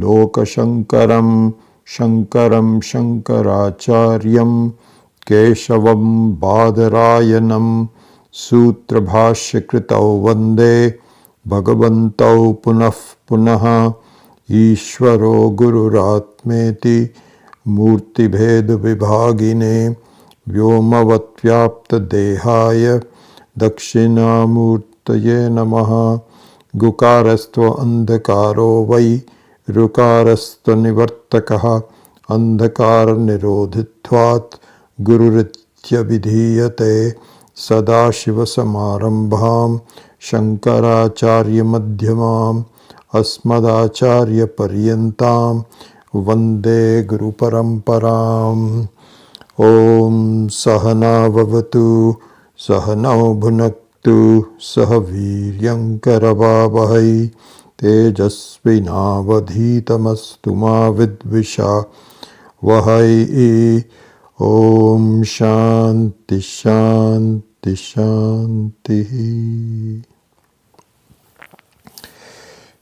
Lokashankaram Shankaram Shankaracharyam Keshavam Badarayanam Sutra Bhashya Kritau Vande Bhagavantau Punah Punaha Ishwaro Gururatmeti Murti Bheda Vibhagine Vyomavatyapta Dehaya Dakshinamurtaye Namaha Gukarastvo Andhakaro Vai Rukarasto Nivartakaha Andhakara Nirodhitvat Gururitya Vidhiyate Sadashiva Samarambham Shankaracharya Madhyamam Asmadacharya Paryantam Vande Guru Paramparam. Om Sahana Vavatu Sahanau Bhunaktu Sahaviryankaravavahai Tejasvinavadhitamastu ma vidvisha vahai. Om Shanti Shanti Shanti.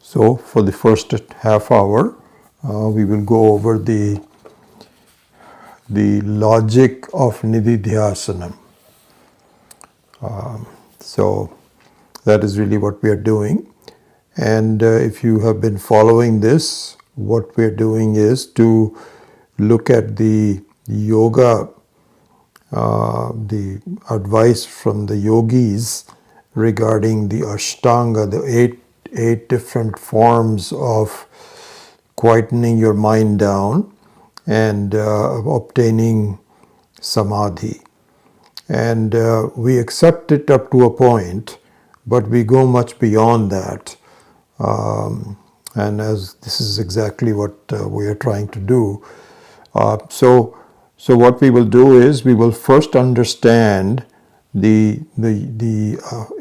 So for the first half hour, we will go over the logic of Nididhyasanam. So that is really what we are doing. And if you have been following this, what we are doing is to look at the yoga, the advice from the yogis regarding the Ashtanga, the eight different forms of quietening your mind down and obtaining samadhi. And we accept it up to a point, but we go much beyond that. And as this is exactly what we are trying to do. So what we will do is we will first understand the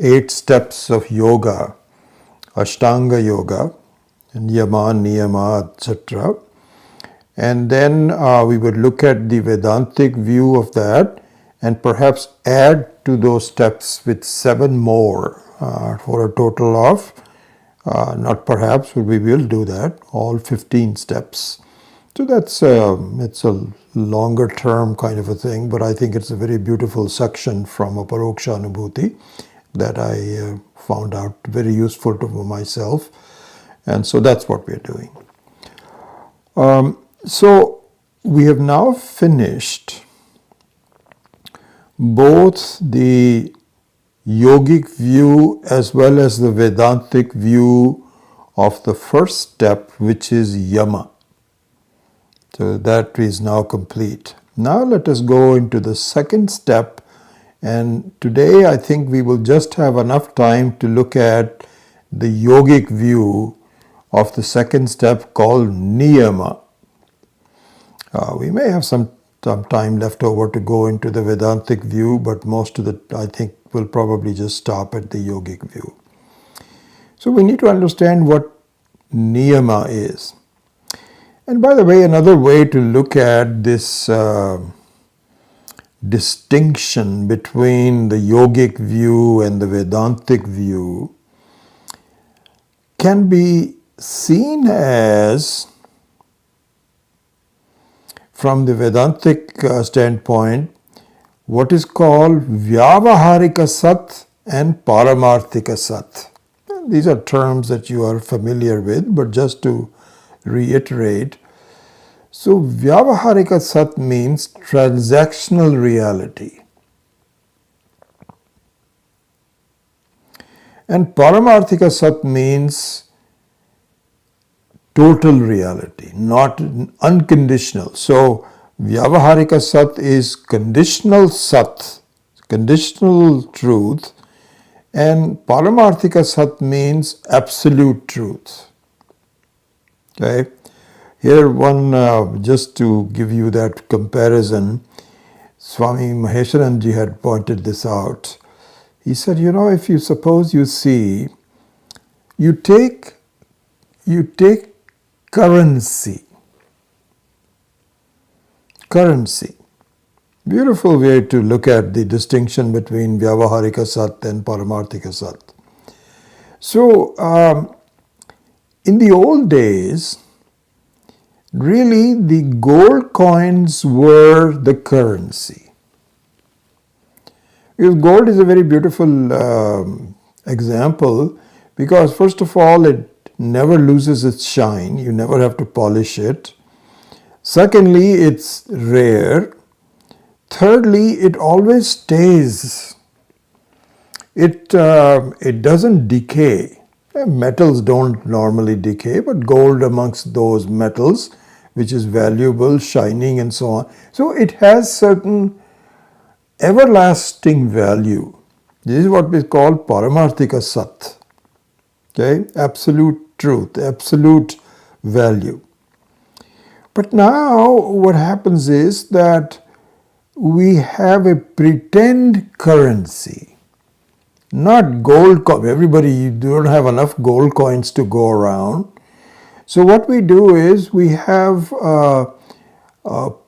8 steps of yoga, Ashtanga yoga, and Yama, Niyama, etc. And then we would look at the Vedantic view of that and perhaps add to those steps with 7 more for a total of, not perhaps, but we will do that, all 15 steps. So that's it's a longer term kind of a thing, but I think it's a very beautiful section from Aparoksha Anubhuti that I found out very useful to myself. And so that's what we're doing. So we have now finished both the yogic view as well as the Vedantic view of the first step, which is Yama. So that is now complete. Now let us go into the second step, and today I think we will just have enough time to look at the yogic view of the second step called Niyama. We may have some time left over to go into the Vedantic view, but most of it I think will probably just stop at the yogic view. So we need to understand what Niyama is. And by the way, another way to look at this distinction between the yogic view and the Vedantic view can be seen as, from the Vedantic standpoint, what is called Vyavaharika Sat and Paramarthika Sat. These are terms that you are familiar with, but just to reiterate. So Vyavaharika Sat means transactional reality. And Paramarthika Sat means total reality, not unconditional. So Vyavaharika Sat is conditional Sat, conditional truth, and Paramarthika Sat means absolute truth. Okay, here one, just to give you that comparison, Swami Maheswaranji had pointed this out. He said, if you suppose you see, you take currency. Beautiful way to look at the distinction between Vyavaharika Sat and Paramarthika Sat. So, in the old days, really the gold coins were the currency. Because gold is a very beautiful example, because first of all, it never loses its shine. You never have to polish it. Secondly, it's rare. Thirdly, it always stays. It doesn't decay. Metals don't normally decay, but gold amongst those metals, which is valuable, shining and so on. So it has certain everlasting value. This is what we call Paramarthika Sat. Okay, absolute truth, absolute value. But now what happens is that we have a pretend currency. Not gold coin. Everybody, you don't have enough gold coins to go around. So what we do is we have a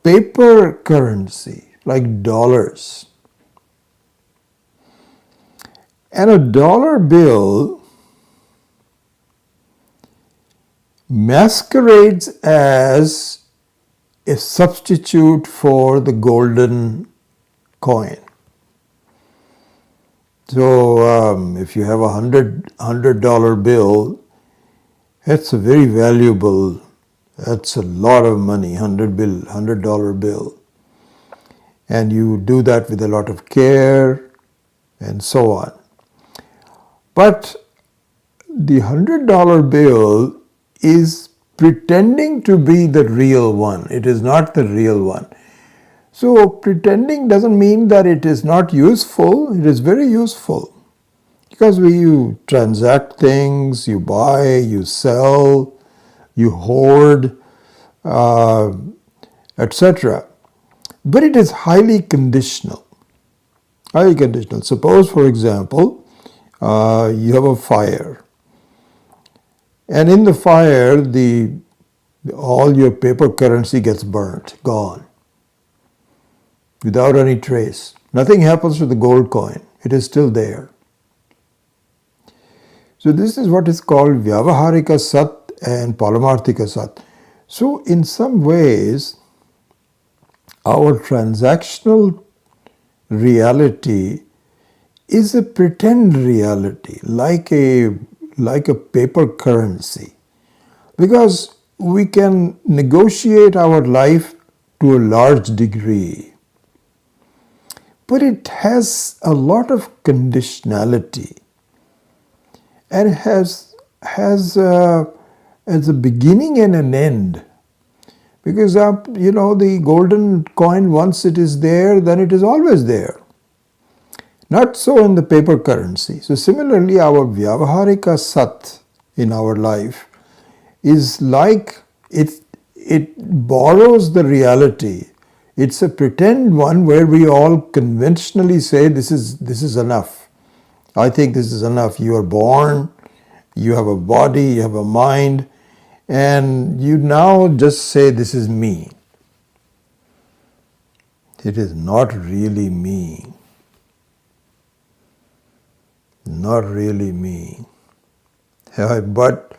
paper currency like dollars. And a dollar bill masquerades as a substitute for the golden coin. So if you have $100 bill, that's a very valuable, that's a lot of money, $100 bill. And you do that with a lot of care and so on. But the $100 bill is pretending to be the real one. It is not the real one. So pretending doesn't mean that it is not useful. It is very useful. Because you transact things, you buy, you sell, you hoard, etc. But it is highly conditional. Highly conditional. Suppose, for example, you have a fire. And in the fire, all your paper currency gets burnt, gone, without any trace. Nothing happens to the gold coin. It is still there. So this is what is called Vyavaharika Sat and Paramarthika Sat. So in some ways, our transactional reality is a pretend reality, like a paper currency, because we can negotiate our life to a large degree, but it has a lot of conditionality and has a beginning and an end. Because the golden coin, once it is there, then it is always there. Not so in the paper currency. So similarly, our Vyavaharika Sat in our life is like it borrows the reality. It's a pretend one where we all conventionally say this is enough. I think this is enough. You are born, you have a body, you have a mind, and you now just say this is me. It is not really me. Not really me. But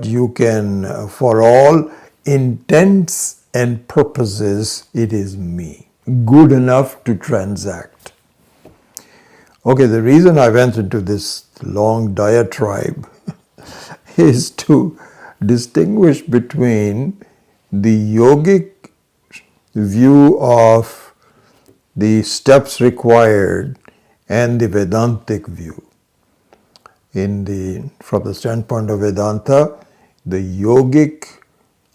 you can, for all intents and purposes, it is me. Good enough to transact. Okay, the reason I went into this long diatribe is to distinguish between the yogic view of the steps required and the Vedantic view. From the standpoint of Vedanta, the yogic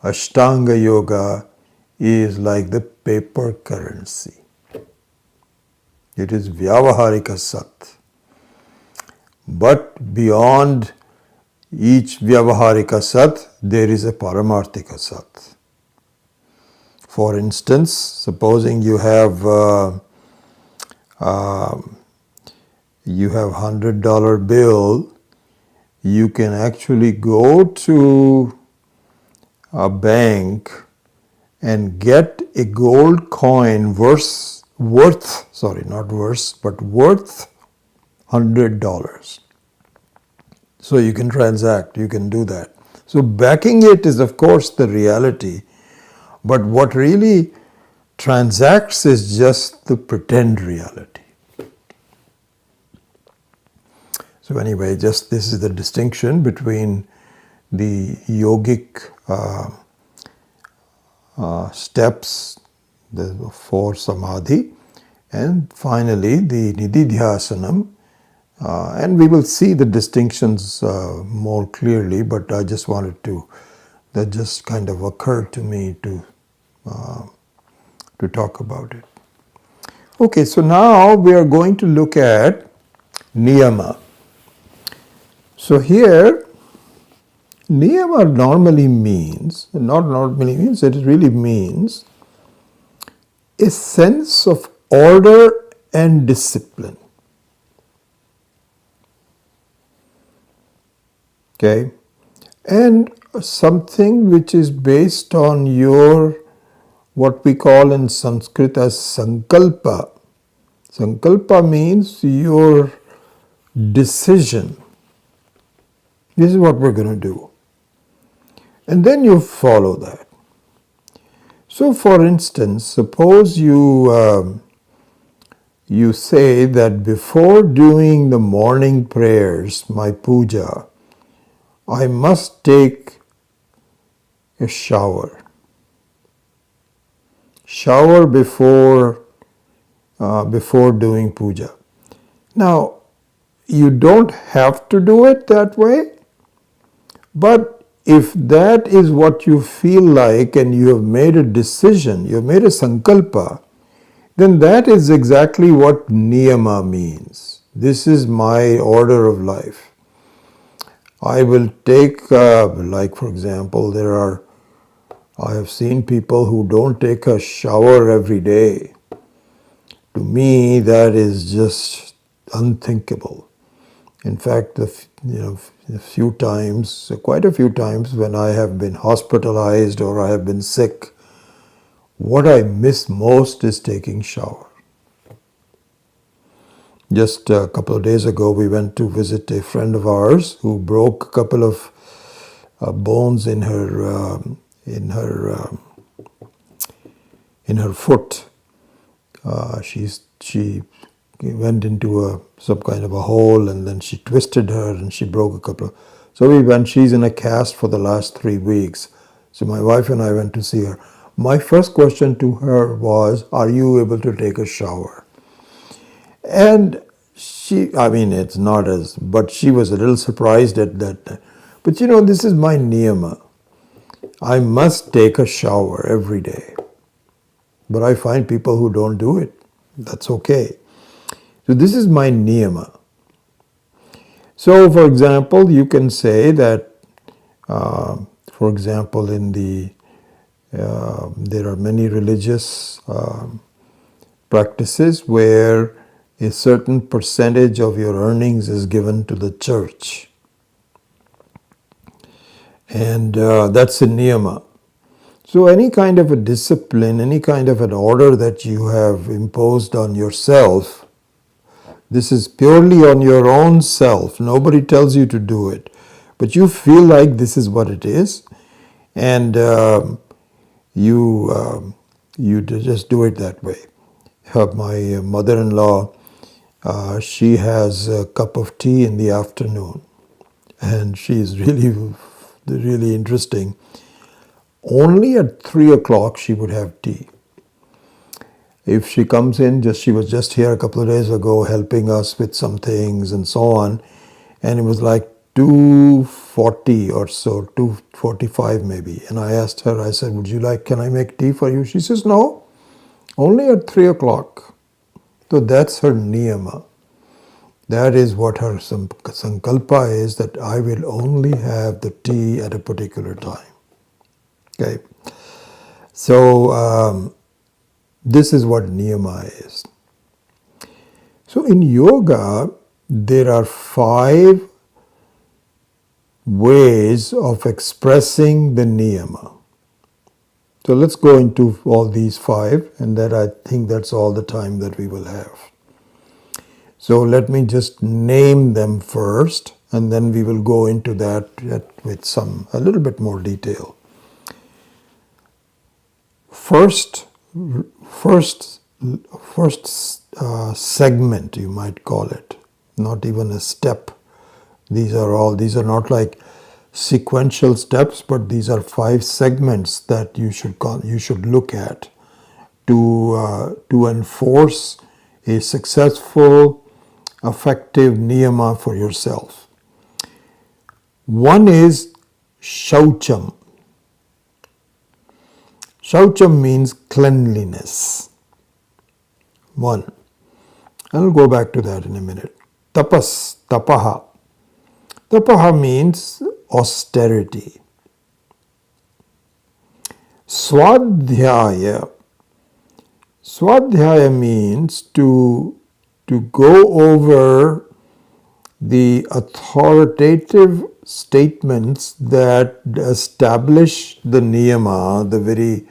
Ashtanga Yoga is like the paper currency. It is Vyavaharika Sat. But beyond each Vyavaharika Sat, there is a Paramarthika Sat. For instance, supposing you have $100 bill, you can actually go to a bank and get a gold coin worth $100. So you can transact, you can do that. So backing it is of course the reality, but what really transacts is just the pretend reality. So anyway, just this is the distinction between the yogic steps for samadhi, and finally the nididhyasanam. And we will see the distinctions more clearly, but I just wanted to, that just kind of occurred to me to talk about it. Okay, so now we are going to look at niyama. So here, niyama normally means, not normally means, it really means a sense of order and discipline. Okay, and something which is based on your, what we call in Sanskrit as Sankalpa. Sankalpa means your decision. This is what we're going to do. And then you follow that. So for instance, suppose you say that before doing the morning prayers, my puja, I must take a shower. Shower before doing puja. Now, you don't have to do it that way, but if that is what you feel like and you have made a decision, you have made a sankalpa, then that is exactly what niyama means. This is my order of life. I will take, like for example, I have seen people who don't take a shower every day. To me, that is just unthinkable. In fact, quite a few times when I have been hospitalized or I have been sick, what I miss most is taking shower. Just a couple of days ago, we went to visit a friend of ours who broke a couple of bones in her foot. She went into some kind of a hole, and then she twisted her and she broke a couple of. So we went. She's in a cast for the last 3 weeks. So my wife and I went to see her. My first question to her was, "Are you able to take a shower?" And it's not as, but she was a little surprised at that. But this is my niyama. I must take a shower every day. But I find people who don't do it. That's okay. So this is my niyama. So for example, you can say that, for example, there are many religious practices where a certain percentage of your earnings is given to the church. And that's a niyama. So any kind of a discipline, any kind of an order that you have imposed on yourself, this is purely on your own self. Nobody tells you to do it. But you feel like this is what it is. And you just do it that way. My mother-in-law, she has a cup of tea in the afternoon, and she is really interesting. Only at 3 o'clock she would have tea. If she comes in, she was just here a couple of days ago helping us with some things and so on, and it was like 2:40 or so, 2:45 maybe. And I asked her, I said, can I make tea for you? She says, no, only at 3 o'clock. So that's her niyama. That is what her sankalpa is, that I will only have the tea at a particular time. Okay. So this is what niyama is. So in yoga, there are 5 ways of expressing the niyama. So let's go into all these 5, and that I think that's all the time that we will have. So let me just name them first, and then we will go into that with a little bit more detail. First segment, you might call it, not even a step. These are not like sequential steps, but these are 5 segments that you should look at to enforce a successful, effective niyama for yourself. One is shaucham. Shaucham means cleanliness. One. I'll go back to that in a minute. Tapas, tapaha. Tapaha means austerity. Swadhyaya. Swadhyaya means to go over the authoritative statements that establish the niyama, the very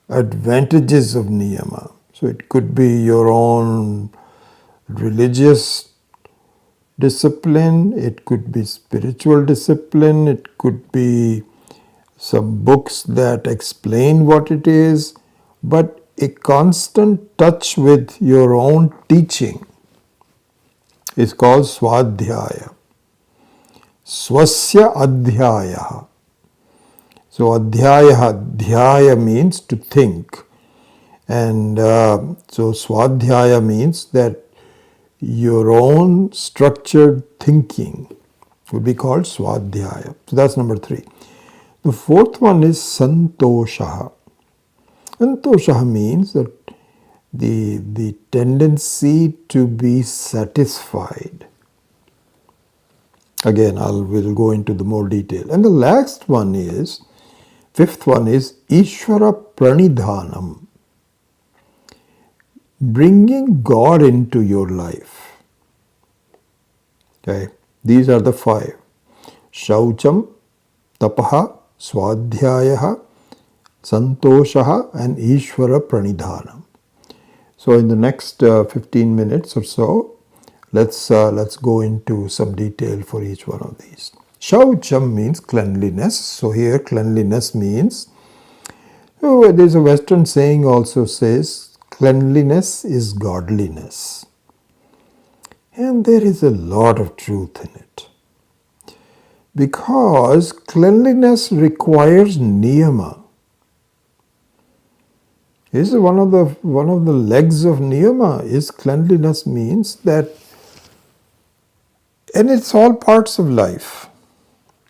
advantages of niyama. So it could be your own religious discipline, it could be spiritual discipline, it could be some books that explain what it is, but a constant touch with your own teaching is called swadhyaya. Swasya adhyaya. So adhyaya means to think, and so swadhyaya means that your own structured thinking would be called swadhyaya. So that's number 3. The 4th one is santosha. Santosha means that the tendency to be satisfied. Again, we'll go into the more detail. And the last one is, 5th one is Ishvara Pranidhanam. Bringing God into your life. Okay, these are the 5. Shaucham, tapaha, swadhyayaha, santoshaha, and Ishvara Pranidhanam. So in the next 15 minutes or so, let's go into some detail for each one of these. Shaucham means cleanliness. So here cleanliness means, there's a Western saying also says, cleanliness is godliness. And there is a lot of truth in it. Because cleanliness requires niyama. This is one of the legs of niyama is cleanliness, means that, and it's all parts of life,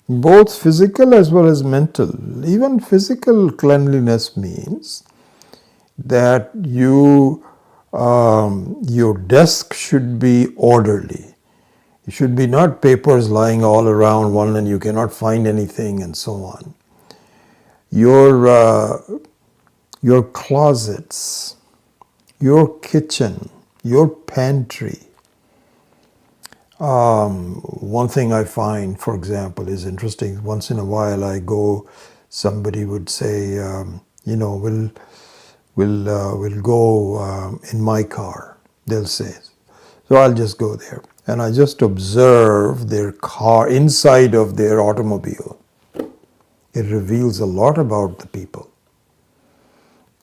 both physical as well as mental. Even physical cleanliness means that your desk should be orderly. It should be not papers lying all around one and you cannot find anything and so on. Your closets, your kitchen, your pantry. One thing I find, for example, is interesting. Once in a while I go, somebody would say, we'll go in my car, they'll say. So I'll just go there and I just observe their car, inside of their automobile. It reveals a lot about the people.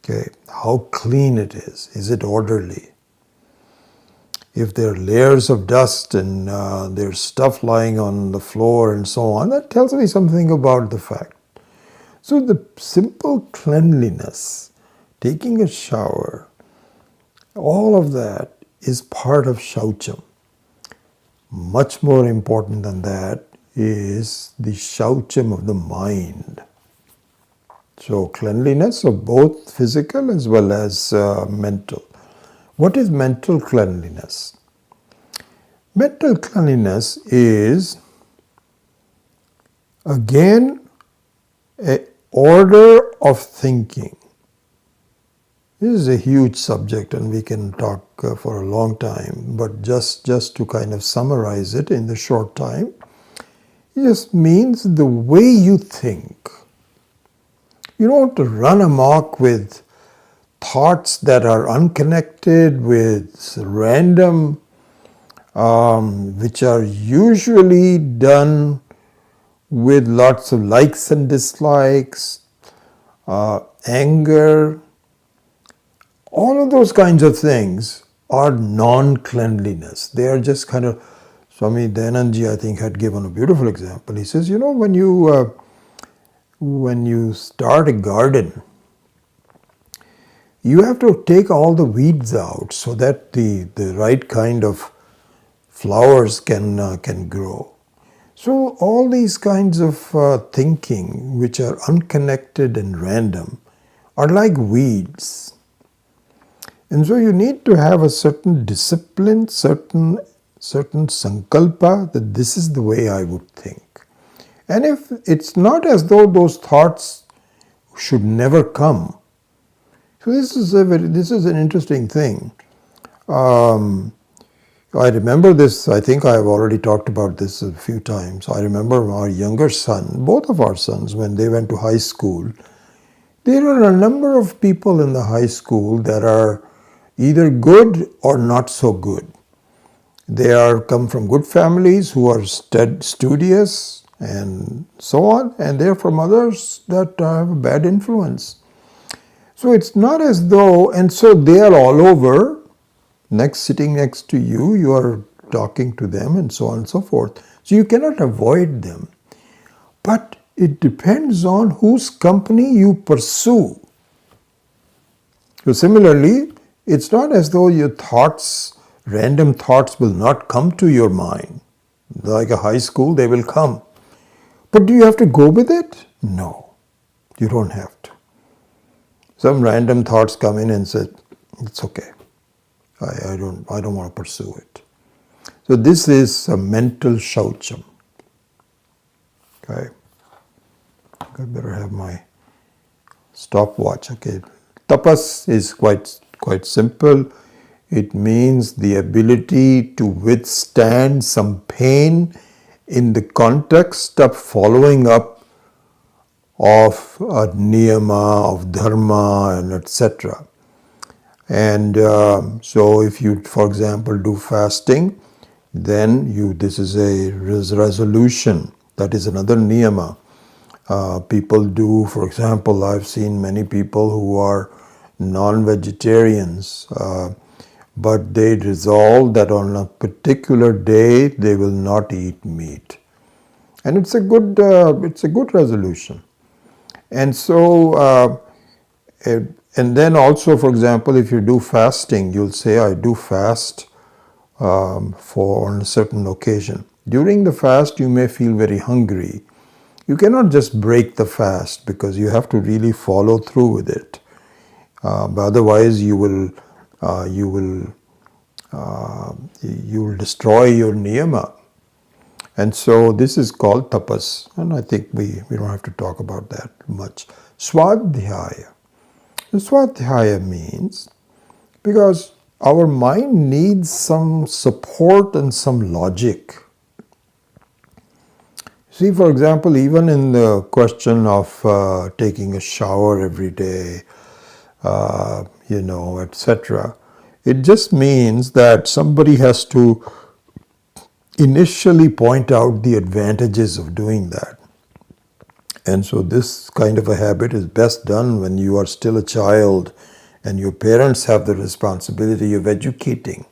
Okay, how clean it is. Is it orderly? If there are layers of dust and there's stuff lying on the floor and so on, that tells me something about the fact. So the simple cleanliness, taking a shower, all of that is part of shaucham. Much more important than that is the shaucham of the mind. So cleanliness of both physical as well as mental. What is mental cleanliness? Mental cleanliness is, again, an order of thinking. This is a huge subject and we can talk for a long time, but just to kind of summarize it in the short time, it just means the way you think. You don't run amok with thoughts that are unconnected, with random which are usually done with lots of likes and dislikes, anger, all of those kinds of things are non-cleanliness. They are just kind of, Swami Dayananji, I think, had given a beautiful example. He says, when you start a garden, you have to take all the weeds out so that the right kind of flowers can grow. So all these kinds of thinking, which are unconnected and random, are like weeds. And so you need to have a certain discipline, certain sankalpa, that this is the way I would think. And if it's not as though those thoughts should never come. So this is an interesting thing. I remember this, I think I have already talked about this a few times. I remember our younger son, both of our sons, when they went to high school, there are a number of people in the high school that are either good or not so good. They come from good families who are studious and so on, and they're from others that have a bad influence. So it's not as though, and so they are all over, sitting next to you, you are talking to them and so on and so forth. So you cannot avoid them. But it depends on whose company you pursue. So similarly, it's not as though your thoughts, random thoughts will not come to your mind. Like a high school, they will come. But do you have to go with it? No, you don't have to. Some random thoughts come in and say, it's okay. I don't want to pursue it. So this is a mental shaucham. Okay. I better have my stopwatch. Okay. Tapas is quite simple. It means the ability to withstand some pain in the context of following up of a niyama, of dharma, and etc. And so if you, for example, do fasting, then this is a resolution. That is another niyama. People do, for example, I've seen many people who are non-vegetarians, but they resolve that on a particular day they will not eat meat. And it's a good resolution. And so, and then also, for example, if you do fasting, you'll say, I do fast on a certain occasion. During the fast, you may feel very hungry. You cannot just break the fast because you have to really follow through with it. But otherwise, you will destroy your niyama. And so this is called tapas. And I think we don't have to talk about that much. Swadhyaya. The Swadhyaya means, because our mind needs some support and some logic. See, for example, even in the question of taking a shower every day, etc., it just means that somebody has to initially point out the advantages of doing that. And so this kind of a habit is best done when you are still a child and your parents have the responsibility of educating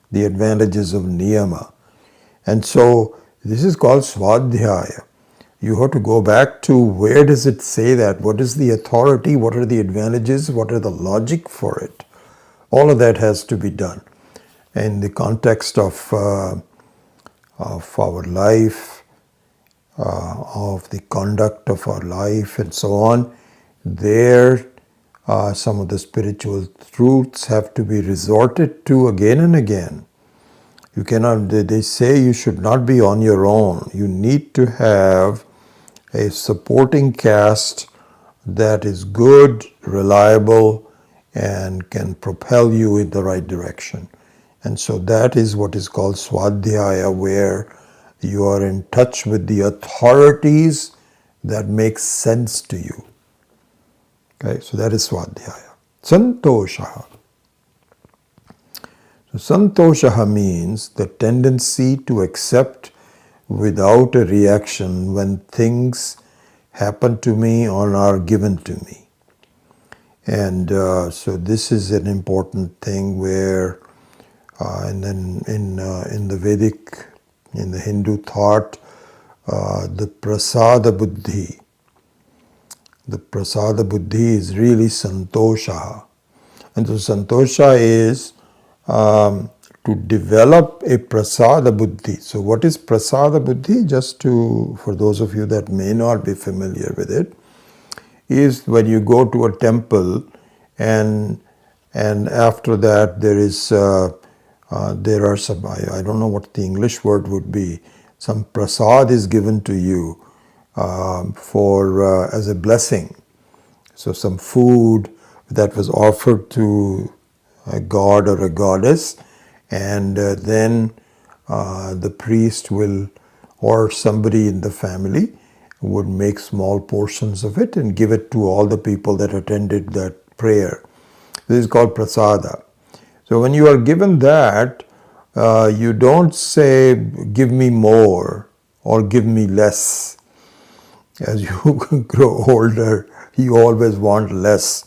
the advantages of niyama. And so this is called swadhyaya. You have to go back to where does it say that? What is the authority? What are the advantages? What are the logic for it? All of that has to be done in the context of our life, of the conduct of our life and so on. There, some of the spiritual truths have to be resorted to again and again. You cannot, they say you should not be on your own. You need to have a supporting caste that is good, reliable, and can propel you in the right direction. And so that is what is called swadhyaya, where you are in touch with the authorities that make sense to you. Okay, so that is swadhyaya. Santosha. So santoshaha means the tendency to accept without a reaction when things happen to me or are given to me. And so this is an important thing where, and then in the Vedic, in the Hindu thought, the Prasada Buddhi. The Prasada Buddhi is really Santosha. And so Santosha is to develop a Prasada Buddhi. So what is Prasada Buddhi? Just for those of you that may not be familiar with it, is when you go to a temple and after that there are some, I don't know what the English word would be, some prasad is given to you as a blessing. So some food that was offered to a god or a goddess, and then the priest will, or somebody in the family, would make small portions of it and give it to all the people that attended that prayer. This is called prasada. So when you are given that, you don't say, give me more or give me less. As you grow older, you always want less.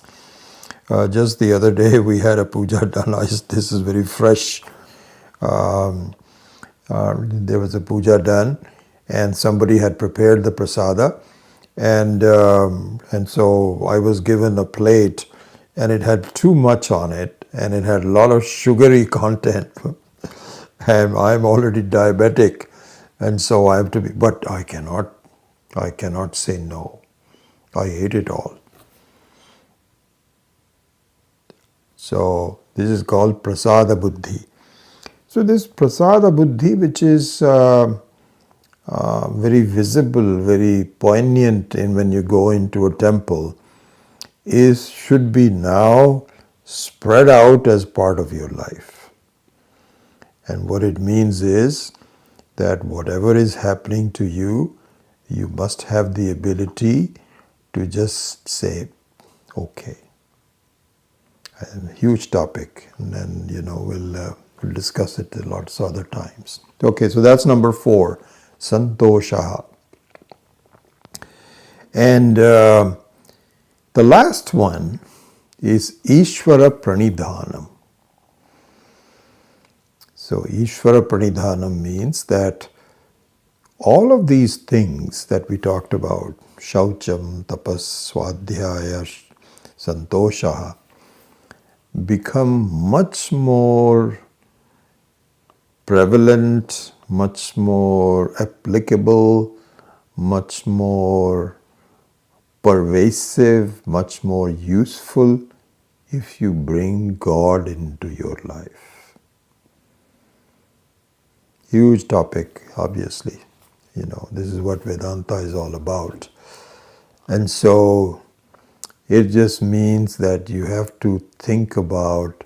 Just the other day we had a puja done. This is very fresh. There was a puja done and somebody had prepared the prasada, and so I was given a plate and it had too much on it and it had a lot of sugary content. And I'm already diabetic, and so I have to be, but I cannot say no. I ate it all. So this is called Prasada Buddhi. So this Prasada Buddhi, which is very visible, very poignant when you go into a temple, should be now spread out as part of your life. And what it means is that whatever is happening to you, you must have the ability to just say, okay. And a huge topic, and then we'll discuss it lots of other times. Okay, so that's number 4, santosha. And the last one is Ishvara Pranidhanam. So Ishvara Pranidhanam means that all of these things that we talked about, shaucham, tapas, swadhyaya, santosha, become much more prevalent, much more applicable, much more pervasive, much more useful if you bring God into your life. Huge topic, obviously. This is what Vedanta is all about. And so it just means that you have to think about,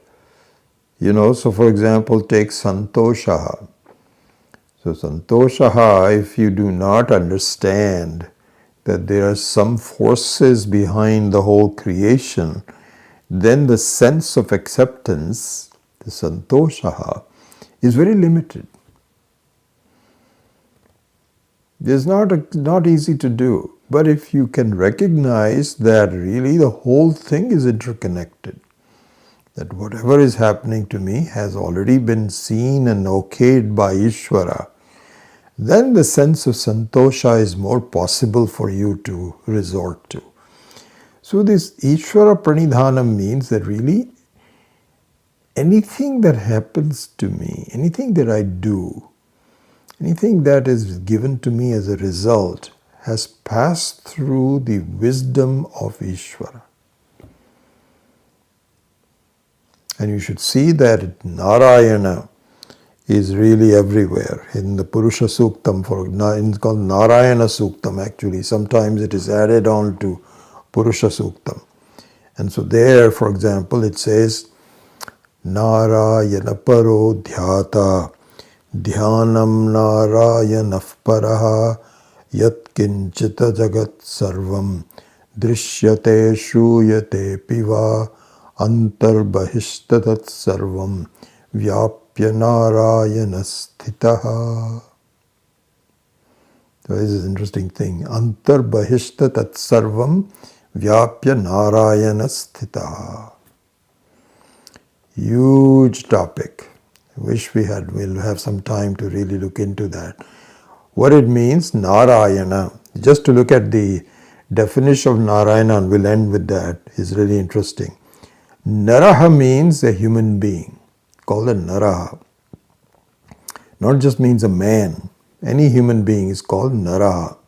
so for example, take santosha. So santosha, if you do not understand that there are some forces behind the whole creation, then the sense of acceptance, the santosha, is very limited. It's not easy to do. But if you can recognize that really the whole thing is interconnected, that whatever is happening to me has already been seen and okayed by Ishvara, then the sense of santosha is more possible for you to resort to. So this Ishvara Pranidhanam means that really anything that happens to me, anything that I do, anything that is given to me as a result has passed through the wisdom of Ishvara. And you should see that Narayana is really everywhere. In the Purusha Suktam, it's called Narayana Suktam actually. Sometimes it is added on to Purusha Suktam. And so there, for example, it says, Narayana paro dhyata dhyanam narayanah paraha yat kinchita jagat sarvam drishyate shuyate piva antarbahishtatat sarvam vyapya narayana sthitaha. So this is an interesting thing. Antar bahishta tat sarvam vyapya narayana sthitaha. Huge topic. I wish we'll have some time to really look into that. What it means, Narayana. Just to look at the definition of Narayana, and we'll end with that, is really interesting. Naraha means a human being, called a Naraha. Not just means a man. Any human being is called Naraha.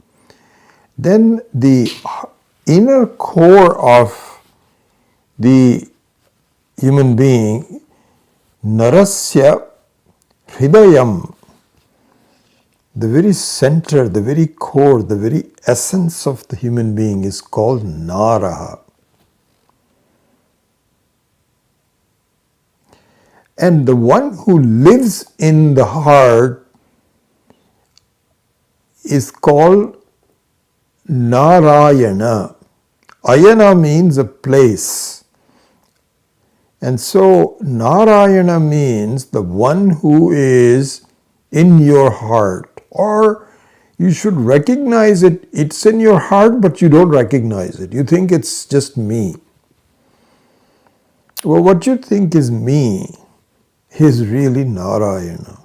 Then the inner core of the human being, Narasya Hridayam, the very center, the very core, the very essence of the human being is called Naraha. And the one who lives in the heart is called Narayana. Ayana means a place. And so Narayana means the one who is in your heart. Or you should recognize it. It's in your heart, but you don't recognize it. You think it's just me. Well, what you think is me is really Narayana.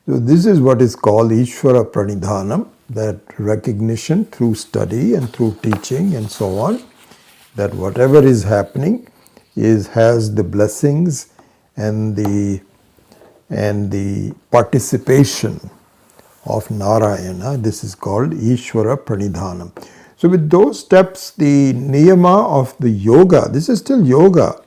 So this is what is called Ishvara Pranidhanam, that recognition through study and through teaching and so on, that whatever is happening has the blessings and the participation of Narayana. This is called Ishwara Pranidhanam. So with those steps, the niyama of the yoga, this is still yoga,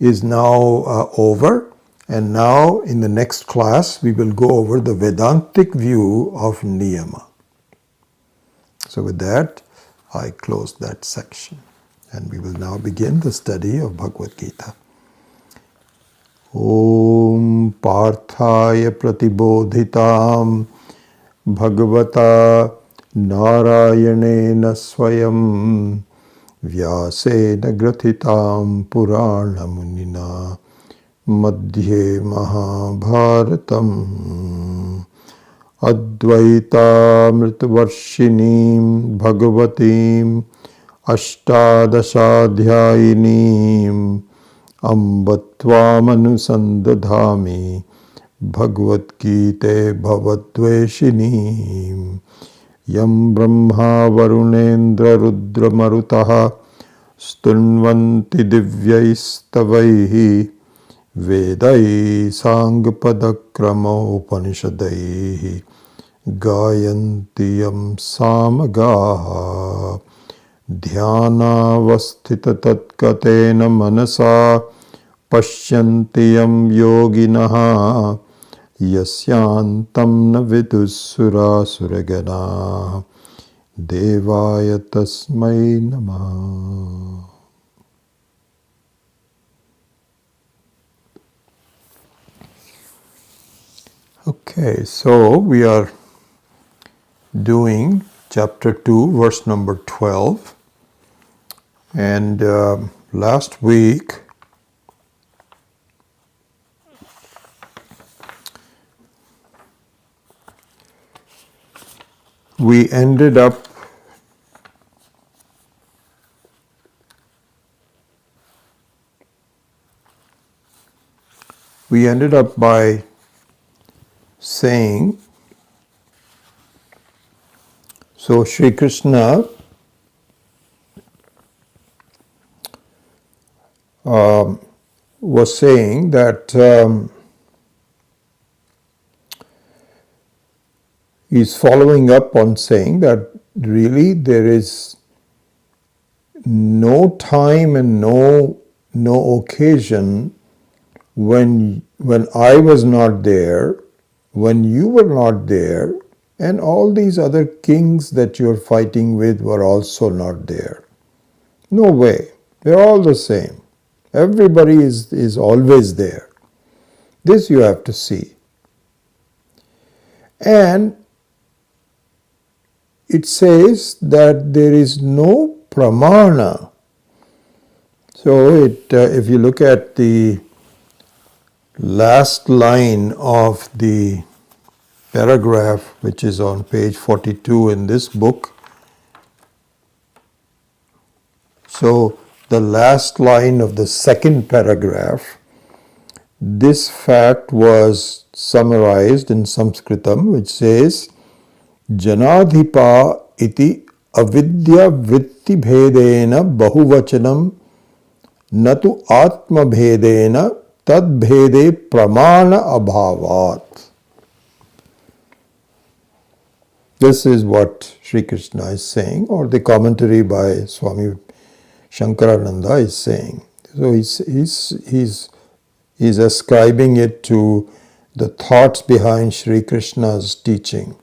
is now over. And now in the next class, we will go over the Vedantic view of niyama. So with that, I close that section. And we will now begin the study of Bhagavad Gita. Om Parthaya Pratibodhitam Bhagavata Narayanena Swayam Vyasena Grathitam Purana Munina Madhye Mahabharatam Advaita Mritvarshinim Bhagavatim Ashtadashadhyayinim Ambatvamanusanddadhami Bhagavad Gita Bhavadveshinim Yam Brahma Varunendra Rudra Marutaha Stunvanti Divyaistavaihi Vedai Sangpadakrama Upanishadaihi Gayantiyam Samagaha Dhyanavasthita tatkatena manasa Pashyantiyam yoginaha Yasyantam na vidusura suragana Devaya tasmai namah. Okay, so we are doing chapter 2, verse number 12. And last week, we ended up by saying, so Sri Krishna was saying that he's following up on saying that really there is no time and no occasion when I was not there, when you were not there, and all these other kings that you're fighting with were also not there. No way. They're all the same. Everybody is always there. This you have to see. And it says that there is no pramana. So if you look at the last line of the paragraph, which is on page 42 in this book. So the last line of the second paragraph, this fact was summarized in Sanskritam, which says, Janadhipa iti avidya vritti bhedena bahuvachanam natu atma bhedena tad bhede pramana abhavat. This is what Sri Krishna is saying, or the commentary by Swami Shankarananda is saying. So he's ascribing it to the thoughts behind Sri Krishna's teaching.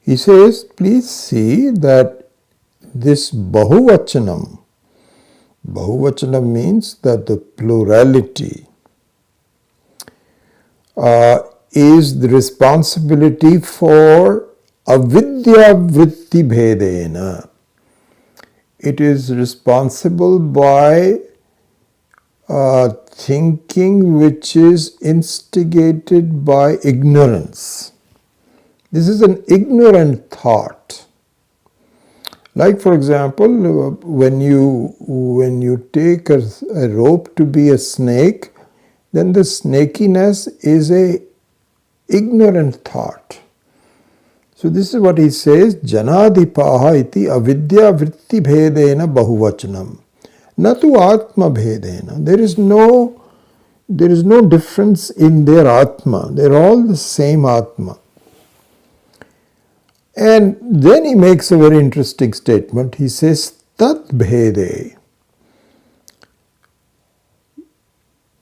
He says, please see that this bahuvachanam means that the plurality is the responsibility for avidya vritti bhedena. It is responsible by thinking which is instigated by ignorance. This is an ignorant thought. Like, for example, when you take a rope to be a snake, then the snakiness is a ignorant thought. So this is what he says, Janadipaha iti avidya vritti bhedena bahuvachanam. Natu atma bhedena. There is no difference in their atma. They're all the same atma. And then he makes a very interesting statement. He says, Tat bhede.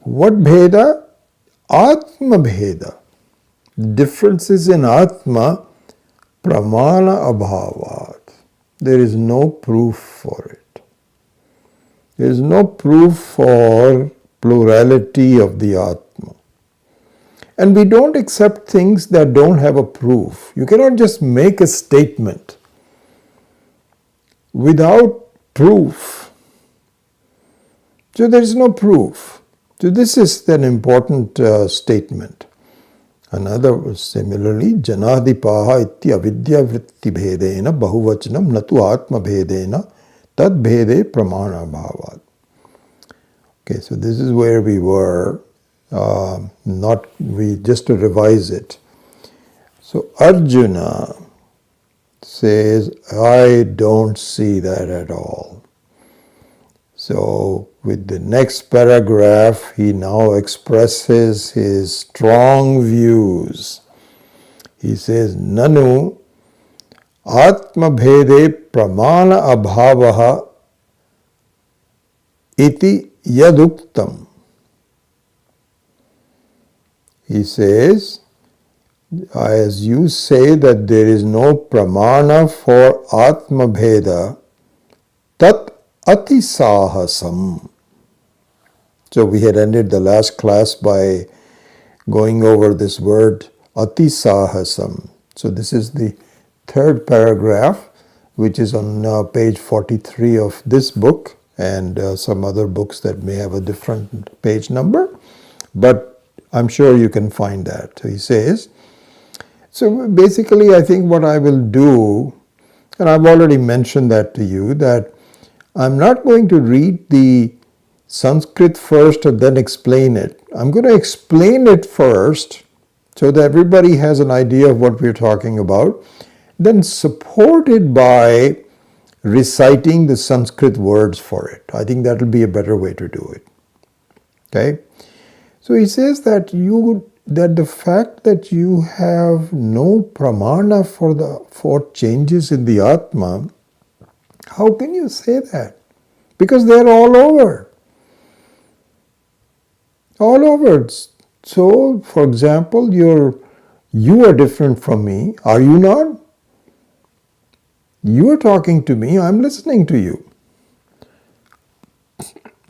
What bheda? Atma bheda. Differences in atma, pramana abhavat. There is no proof for it. There is no proof for plurality of the atma. And we don't accept things that don't have a proof. You cannot just make a statement without proof. So there is no proof. So this is an important statement. Another, similarly, Janadipaha iti avidya vritti bhedena bahuvachanam natu atma bhedena tad bhede pramana bhavat. Okay, so this is where we were. Just to revise it. So Arjuna says, I don't see that at all. So with the next paragraph, he now expresses his strong views. He says, Nanu atma bhede pramana abhavaha iti yaduktam. He says, as you say that there is no pramana for atma bheda, tat atisahasam. So we had ended the last class by going over this word atisahasam. So this is the third paragraph, which is on page 43 of this book and some other books that may have a different page number. But I'm sure you can find that. So he says, so basically I think what I will do, and I've already mentioned that to you, that I'm not going to read the Sanskrit first and then explain it. I'm going to explain it first so that everybody has an idea of what we're talking about, then supported by reciting the Sanskrit words for it. I think that will be a better way to do it. Okay? So he says that the fact that you have no pramana for changes in the atma, how can you say that? Because they're all over. All over. So, for example, you are different from me. Are you not? You are talking to me. I'm listening to you.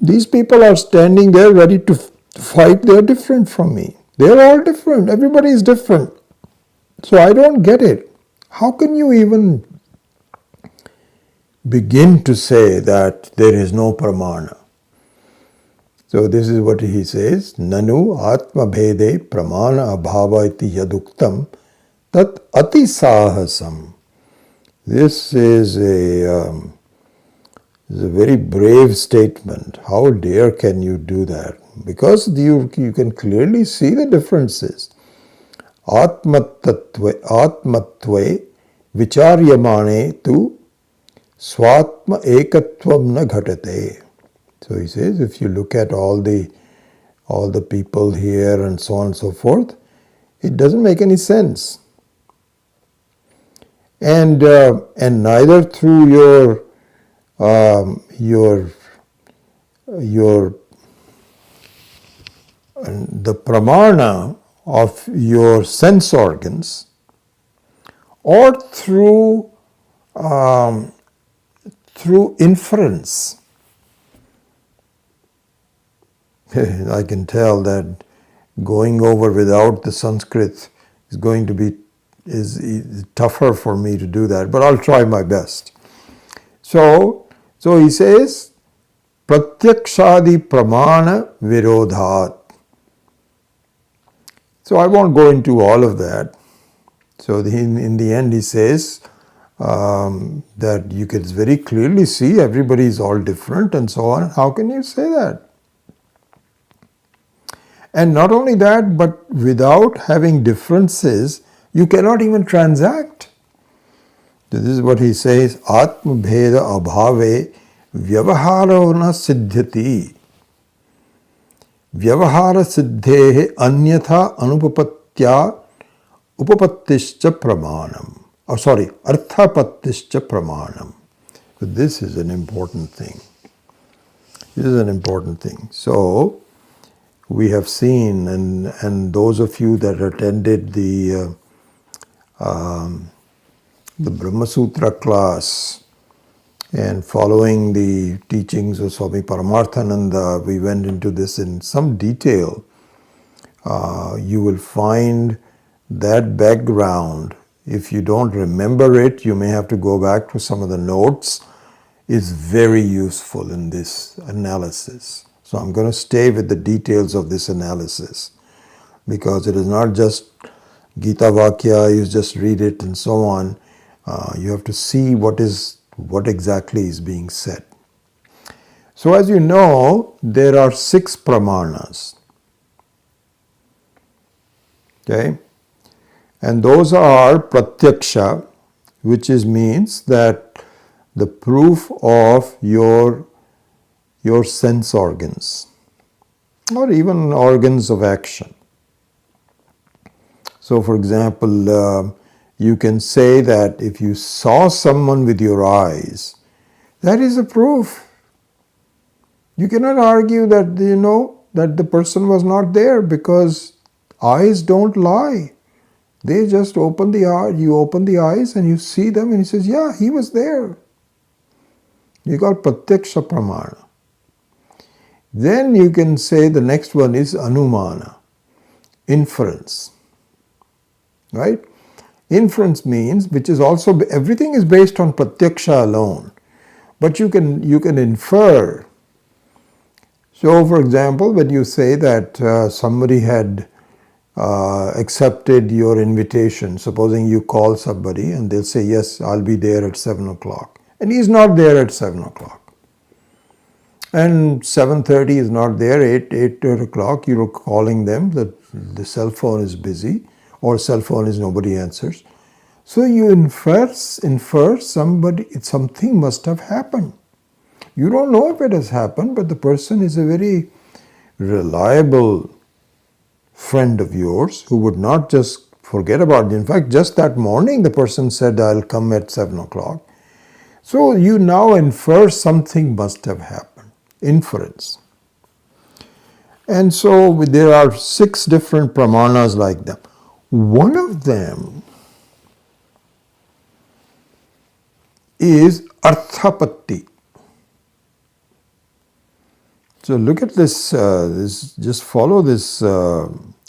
These people are standing there ready to fight. They're different from me. They're all different. Everybody is different. So I don't get it. How can you even begin to say that there is no pramana? So this is what he says, Nanu Atma Bhede Pramana Abhava iti yaduktam tat ati sahasam. This is a very brave statement. How dare can you do that? Because you can clearly see the differences. Atmatve vicharyamane tu swatma ekatvam na ghatate. So he says, if you look at all the people here and so on and so forth, it doesn't make any sense. And neither through your the pramana of your sense organs, or through inference. I can tell that going over without the Sanskrit is going to be is tougher for me to do that, but I'll try my best. So he says, Pratyakshadi Pramana Virodhat. So I won't go into all of that. So in the end he says that you can very clearly see everybody is all different and so on. How can you say that? And not only that, but without having differences, you cannot even transact. So this is what he says, Atma Bheda Abhave Vyavaharo na siddhyati. Vyavahara siddhehe anyatha anupapatya upapattischa pramanam. Arthapattischa pramanam. So this is an important thing. This is an important thing. So we have seen, and those of you that attended the Brahma Sutra class and following the teachings of Swami Paramarthananda, we went into this in some detail. You will find that background. If you don't remember it, you may have to go back to some of the notes. It's very useful in this analysis. So I'm going to stay with the details of this analysis, because it is not just Gita Vakya, you just read it and so on. You have to see what exactly is being said. So as you know, there are 6 pramanas. Okay? And those are Pratyaksha, which means that the proof of your sense organs, or even organs of action. So for example, you can say that if you saw someone with your eyes, that is a proof. You cannot argue that that the person was not there, because eyes don't lie. They just open the eye, you open the eyes and you see them and he says, yeah, he was there. You got Pratyaksha Pramana. Then you can say the next one is Anumana, inference. Right? Inference means, which is also, everything is based on Pratyaksha alone. But you can infer. So for example, when you say that somebody had accepted your invitation, supposing you call somebody and they'll say, yes, I'll be there at 7 o'clock. And he's not there at 7 o'clock. And 7:30 is not there, 8 o'clock, you're calling them, the cell phone is busy, or cell phone is nobody answers. So you infer something must have happened. You don't know if it has happened, but the person is a very reliable friend of yours who would not just forget about it. In fact, just that morning the person said, I'll come at 7 o'clock. So you now infer something must have happened. Inference. And so there are 6 different pramanas like that. One of them is arthapatti. So look at this, just follow this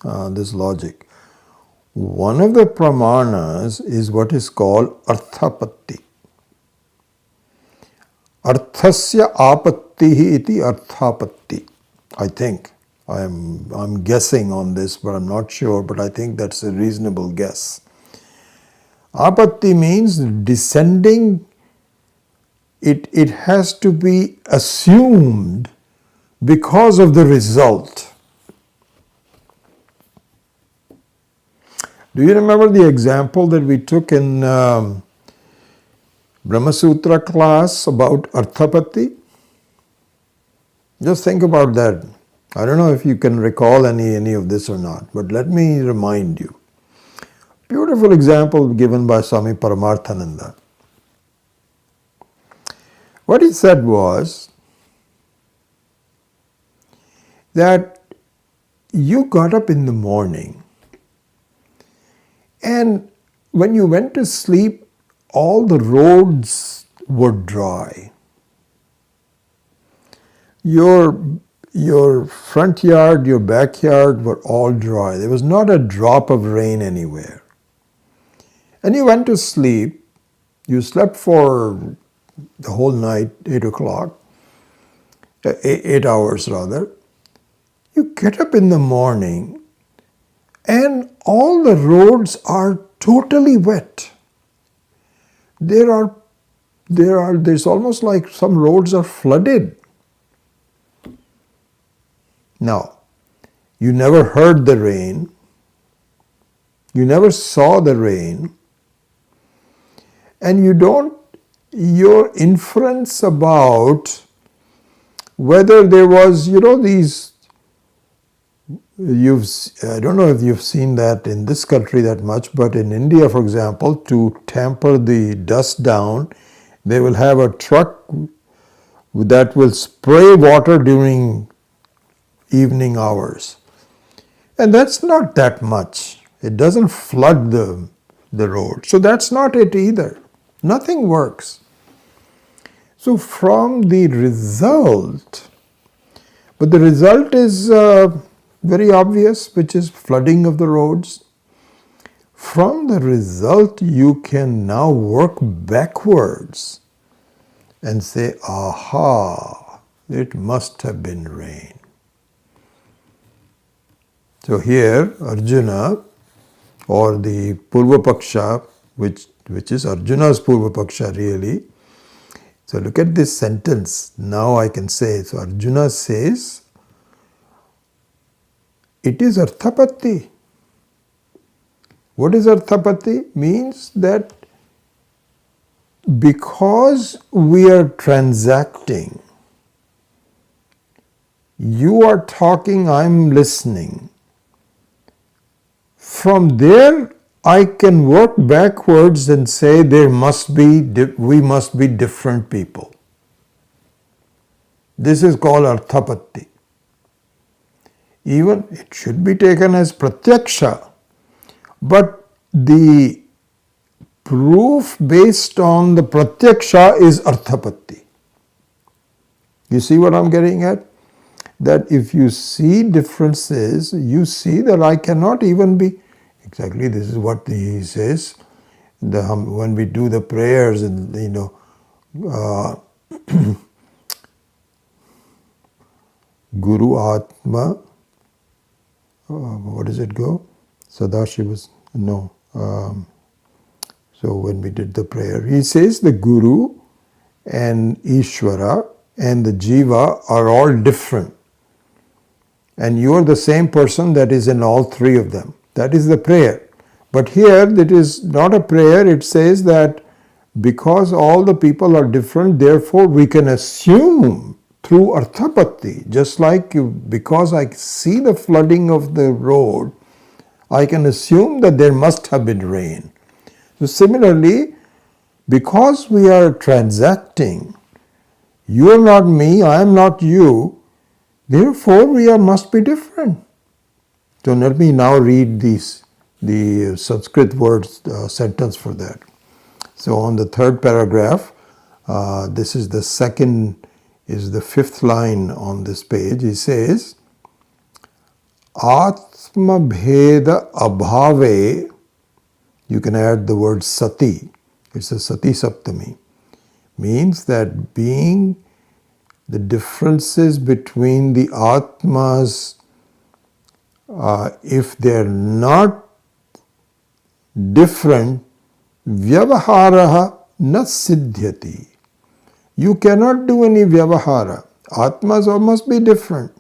logic. One of the pramanas is what is called arthapatti. Arthasya apattihi iti arthapatti. I think. I'm guessing on this, but I'm not sure, but I think that's a reasonable guess. Apatti means descending. It has to be assumed because of the result. Do you remember the example that we took in Brahma Sutra class about Arthapatti? Just think about that. I don't know if you can recall any of this or not, but let me remind you. Beautiful example given by Swami Paramarthananda. What he said was that you got up in the morning and when you went to sleep, all the roads were dry. Your front yard, your backyard were all dry. There was not a drop of rain anywhere. And you went to sleep. You slept for the whole night, 8 o'clock, 8 hours rather. You get up in the morning and all the roads are totally wet. There's almost like some roads are flooded. Now, you never heard the rain. You never saw the rain. And your inference about whether there was, these, I don't know if you've seen that in this country that much, but in India, for example, to tamper the dust down, they will have a truck that will spray water during evening hours. And that's not that much. It doesn't flood the road. So that's not it either. Nothing works. So from the result, but the result is very obvious, which is flooding of the roads. From the result, you can now work backwards and say, aha, it must have been rain. So here, Arjuna, or the Purvapaksha, which is Arjuna's Purvapaksha really. So look at this sentence. Now I can say, so Arjuna says, it is Arthapatti. What is Arthapatti? Means that because we are transacting, you are talking, I'm listening. From there, I can work backwards and say we must be different people. This is called Arthapatti. Even it should be taken as Pratyaksha, but the proof based on the Pratyaksha is Arthapatti. You see what I'm getting at? That if you see differences, you see that I cannot even be, exactly this is what he says, when we do the prayers and Guru Atma, what does it go? Sadashiva's, no. So when we did the prayer, he says the Guru and Ishvara and the Jiva are all different. And you are the same person that is in all three of them. That is the prayer. But here it is not a prayer. It says that because all the people are different, therefore we can assume through Arthapatti, just like because I see the flooding of the road, I can assume that there must have been rain. So similarly, because we are transacting, you are not me, I am not you, therefore we must be different. So let me now read the Sanskrit words sentence for that. So on the third paragraph, this is the fifth line on this page. He says, Atma Bheda Abhave, you can add the word Sati, it's a Sati Saptami, means that being the differences between the Atmas, if they're not different, vyavaharaha na siddhyati. You cannot do any vyavahara. Atmas all must be different.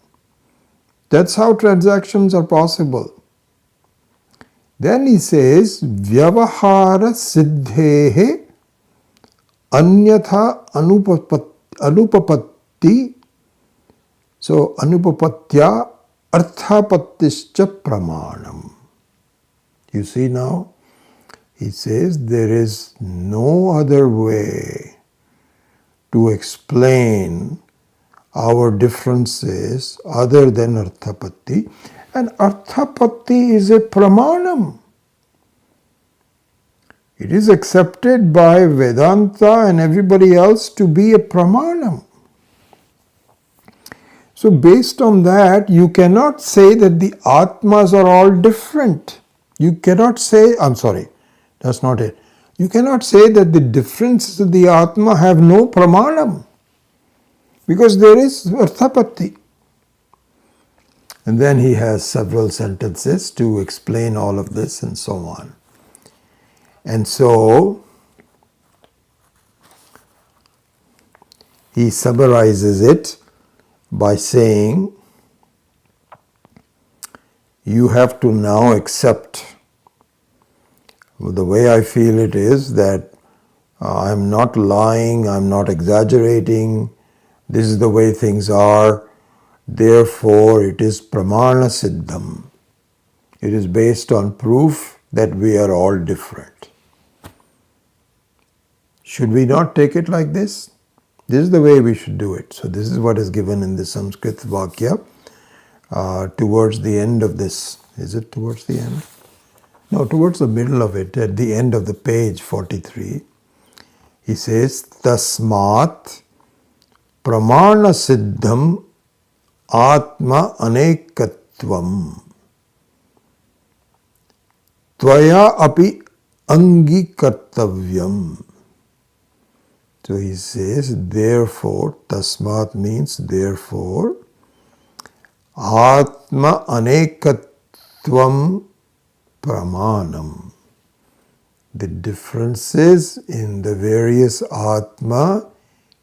That's how transactions are possible. Then he says, vyavahara siddhehe anyatha anupapatti. So, anupapatya arthapattischa pramanam. You see now, he says there is no other way to explain our differences other than arthapatti. And arthapatti is a pramanam. It is accepted by Vedanta and everybody else to be a pramanam. So based on that, you cannot say that the Atmas are all different. You cannot say, that's not it. You cannot say that the differences of the Atma have no pramanam, because there is arthapatti. And then he has several sentences to explain all of this and so on. And so he summarizes it by saying, you have to now accept. The way I feel it is that I'm not lying, I'm not exaggerating, this is the way things are, therefore it is pramana siddham. It is based on proof that we are all different. Should we not take it like this? This is the way we should do it. So this is what is given in the Sanskrit Vakya towards the end of this. Is it towards the end? No, towards the middle of it, at the end of the page 43. He says, Tasmat pramana siddham atma anekatvam tvaya api angikartavyam. So he says, therefore, tasmat means therefore, atma anekatvam pramanam. The differences in the various atma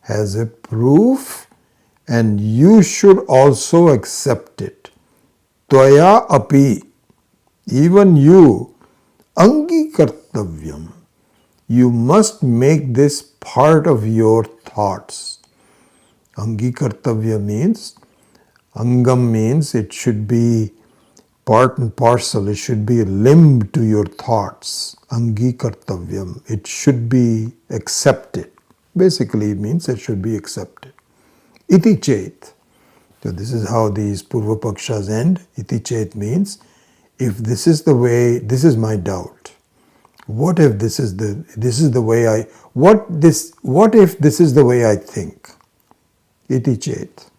has a proof, and you should also accept it. Tvaya api, even you, angikartavyam. You must make this part of your thoughts. Angikartavya means, angam means it should be part and parcel, it should be a limb to your thoughts. Angikartavyam, it should be accepted. Basically it means it should be accepted. Iti chet. So this is how these Purva Pakshas end. Iti chet means, if this is the way, this is my doubt. What if this is the way I, what if this is the way I think? Iti chet.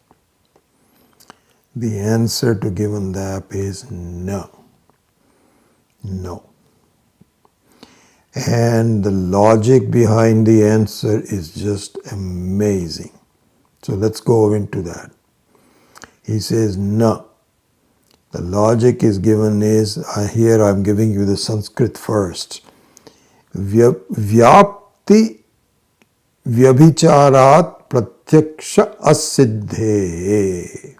The answer to given that is no. No. And the logic behind the answer is just amazing. So let's go into that. He says no. The logic is given is, here I'm giving you the Sanskrit first. Vyapti vyabhicharat pratyaksha asiddhe.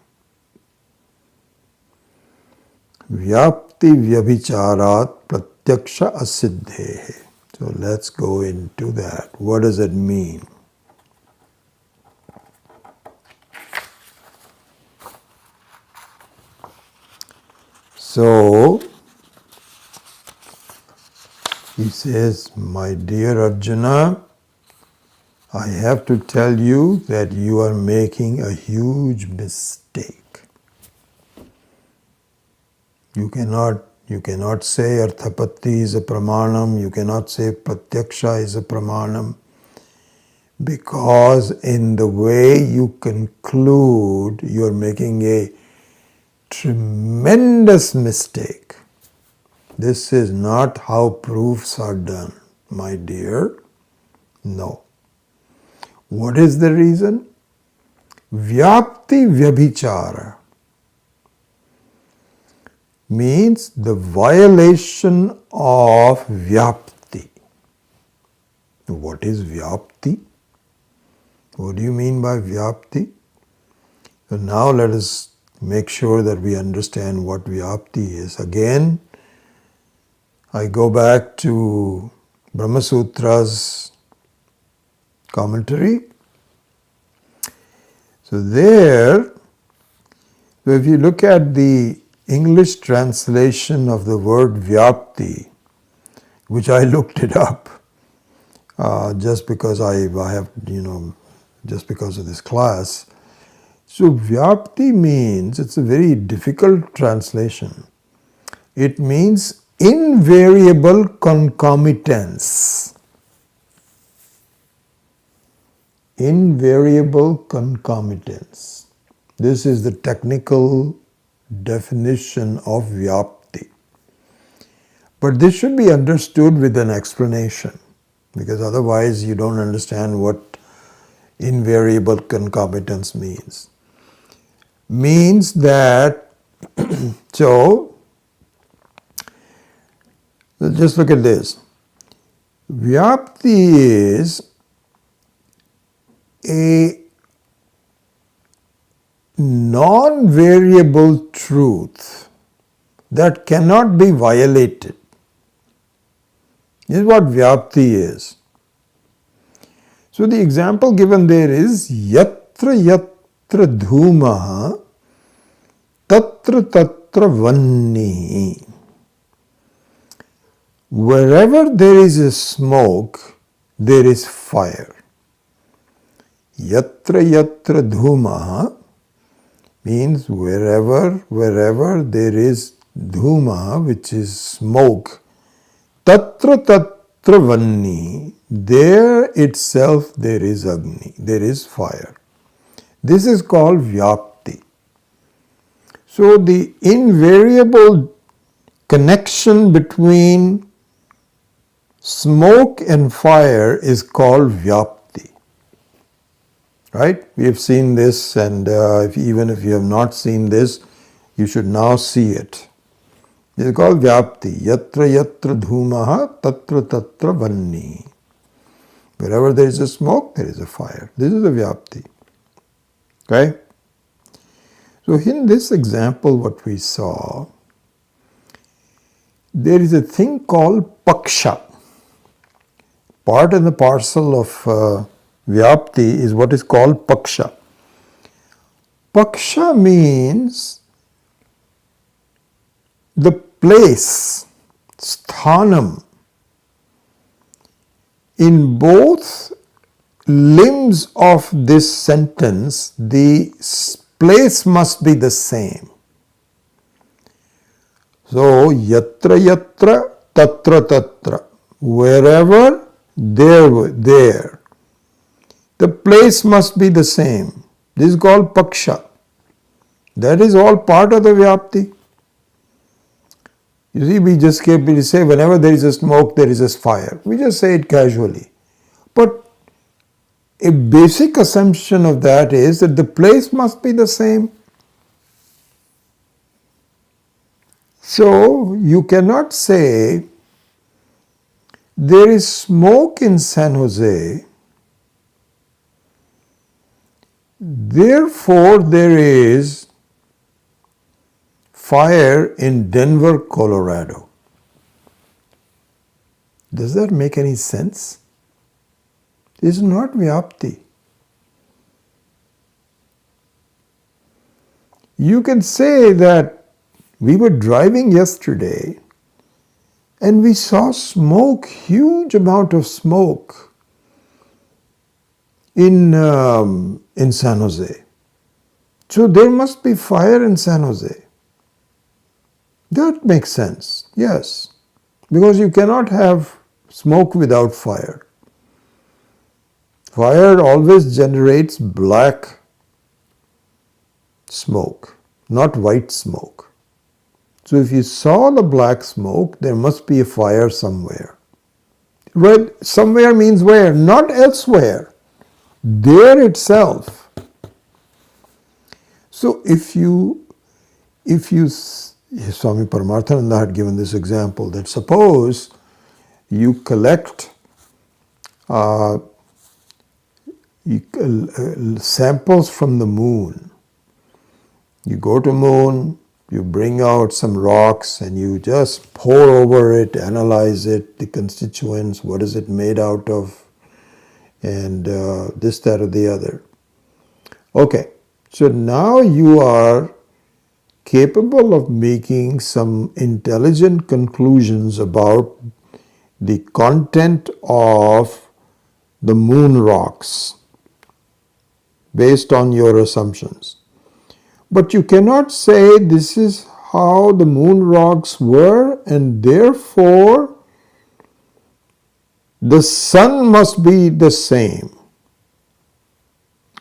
Vyapti vyabhicharat pratyaksha asiddhe. So let's go into that. What does it mean? So he says, my dear Arjuna, I have to tell you that you are making a huge mistake. You cannot say arthapatti is a pramanam, you cannot say pratyaksha is a pramanam, because in the way you conclude, you are making a tremendous mistake. This is not how proofs are done, my dear. No. What is the reason? Vyapti vyabhichara means the violation of vyapti. What is vyapti? What do you mean by vyapti? So now let us make sure that we understand what vyapti is. Again, I go back to Brahma Sutra's commentary. So there, if you look at the English translation of the word vyapti, which I looked it up just because I have, just because of this class. So vyapti means, it's a very difficult translation. It means invariable concomitance. Invariable concomitance. This is the technical definition of vyapti. But this should be understood with an explanation, because otherwise you don't understand what invariable concomitance means. Means that, so just look at this. Vyapti is a non-variable truth that cannot be violated. This is what vyapti is. So the example given there is yatra yatra dhumaha tatra tatra vanni. Wherever there is a smoke, there is fire. Yatra yatra dhumaha means wherever there is dhuma, which is smoke, tatra tatra vanni, there itself there is agni, there is fire. This is called vyapti. So the invariable connection between smoke and fire is called vyapti. Right? We have seen this, and even if you have not seen this, you should now see it. It is called vyapti. Yatra yatra dhumaha tatra tatra vanni. Wherever there is a smoke, there is a fire. This is a vyapti. Okay? So in this example, what we saw, there is a thing called paksha. Part and the parcel of vyapti is what is called paksha. Paksha means the place, sthanam. In both limbs of this sentence, the place must be the same. So, yatra yatra, tatra tatra. Wherever, there. The place must be the same. This is called paksha. That is all part of the vyapti. You see, we just say whenever there is a smoke, there is a fire. We just say it casually. But a basic assumption of that is that the place must be the same. So, you cannot say there is smoke in San Jose, therefore there is fire in Denver, Colorado. Does that make any sense? This is not vyapti. You can say that we were driving yesterday and we saw smoke, huge amount of smoke in San Jose. So there must be fire in San Jose. That makes sense, yes. Because you cannot have smoke without fire. Fire always generates black smoke, not white smoke. So if you saw the black smoke, there must be a fire somewhere. Where somewhere means where? Not elsewhere. There itself. So Swami Paramarthananda had given this example that suppose you collect samples from the moon. You go to moon, you bring out some rocks and you just pour over it, analyze it, the constituents, what is it made out of, and this, that, or the other. Okay, so now you are capable of making some intelligent conclusions about the content of the moon rocks based on your assumptions. But you cannot say this is how the moon rocks were and therefore the sun must be the same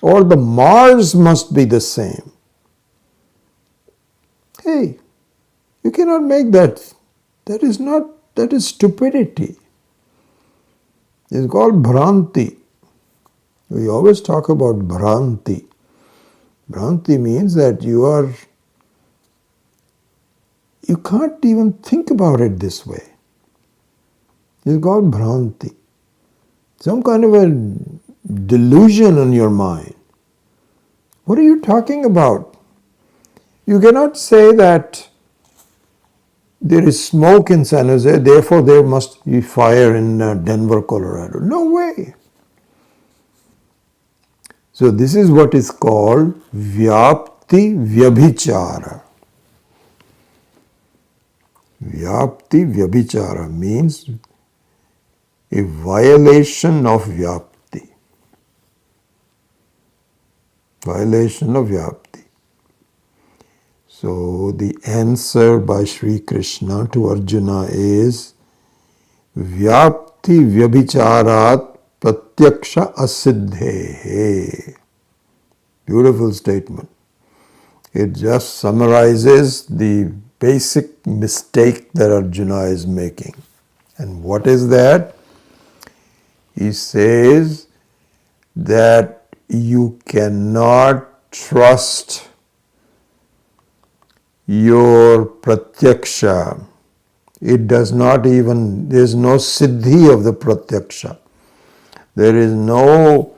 or the Mars must be the same. Hey, you cannot make that. That is stupidity. It's called Bhranti. We always talk about Bhranti. Bhranti means that you can't even think about it this way. It's called Bhranti. Some kind of a delusion in your mind. What are you talking about? You cannot say that there is smoke in San Jose, therefore there must be fire in Denver, Colorado. No way. So this is what is called Vyapti Vyabhichara. Vyapti Vyabhichara means a violation of Vyapti. Violation of Vyapti. So the answer by Sri Krishna to Arjuna is Vyapti Vyabhicharat Pratyaksha Asiddhehe. Beautiful statement. It just summarizes the basic mistake that Arjuna is making. And what is that? He says that you cannot trust your Pratyaksha. It does not even, there is no siddhi of the Pratyaksha. There is no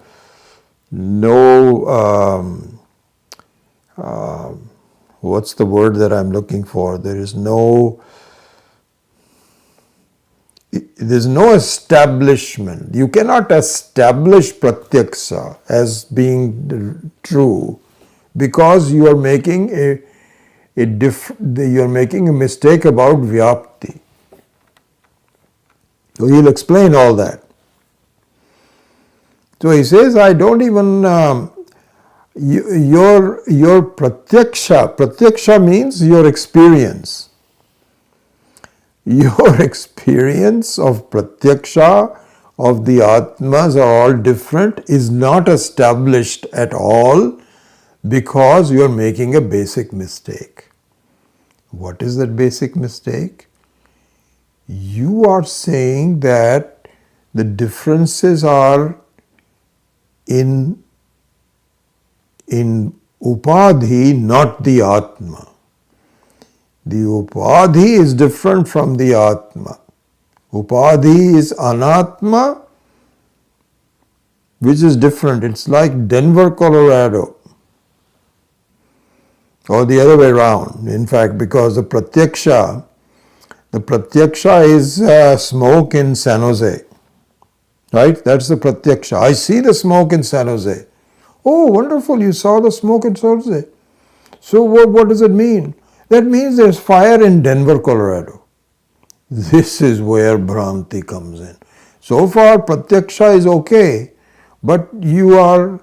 what's the word that I'm looking for? There's no establishment. You cannot establish Pratyaksha as being true because you are making you are making a mistake about Vyapti. So he'll explain all that. So he says, I don't even, your Pratyaksha means your experience. Your experience of Pratyaksha, of the Atmas are all different, is not established at all because you are making a basic mistake. What is that basic mistake? You are saying that the differences are in upadhi, not the Atma. The upadhi is different from the Atma. Upadhi is anatma, which is different. It's like Denver, Colorado. Or the other way around. In fact, because the Pratyaksha is smoke in San Jose. Right? That's the Pratyaksha. I see the smoke in San Jose. Oh, wonderful, you saw the smoke in San Jose. So what does it mean? That means there's fire in Denver, Colorado. This is where Bhranti comes in. So far, Pratyaksha is okay, but you are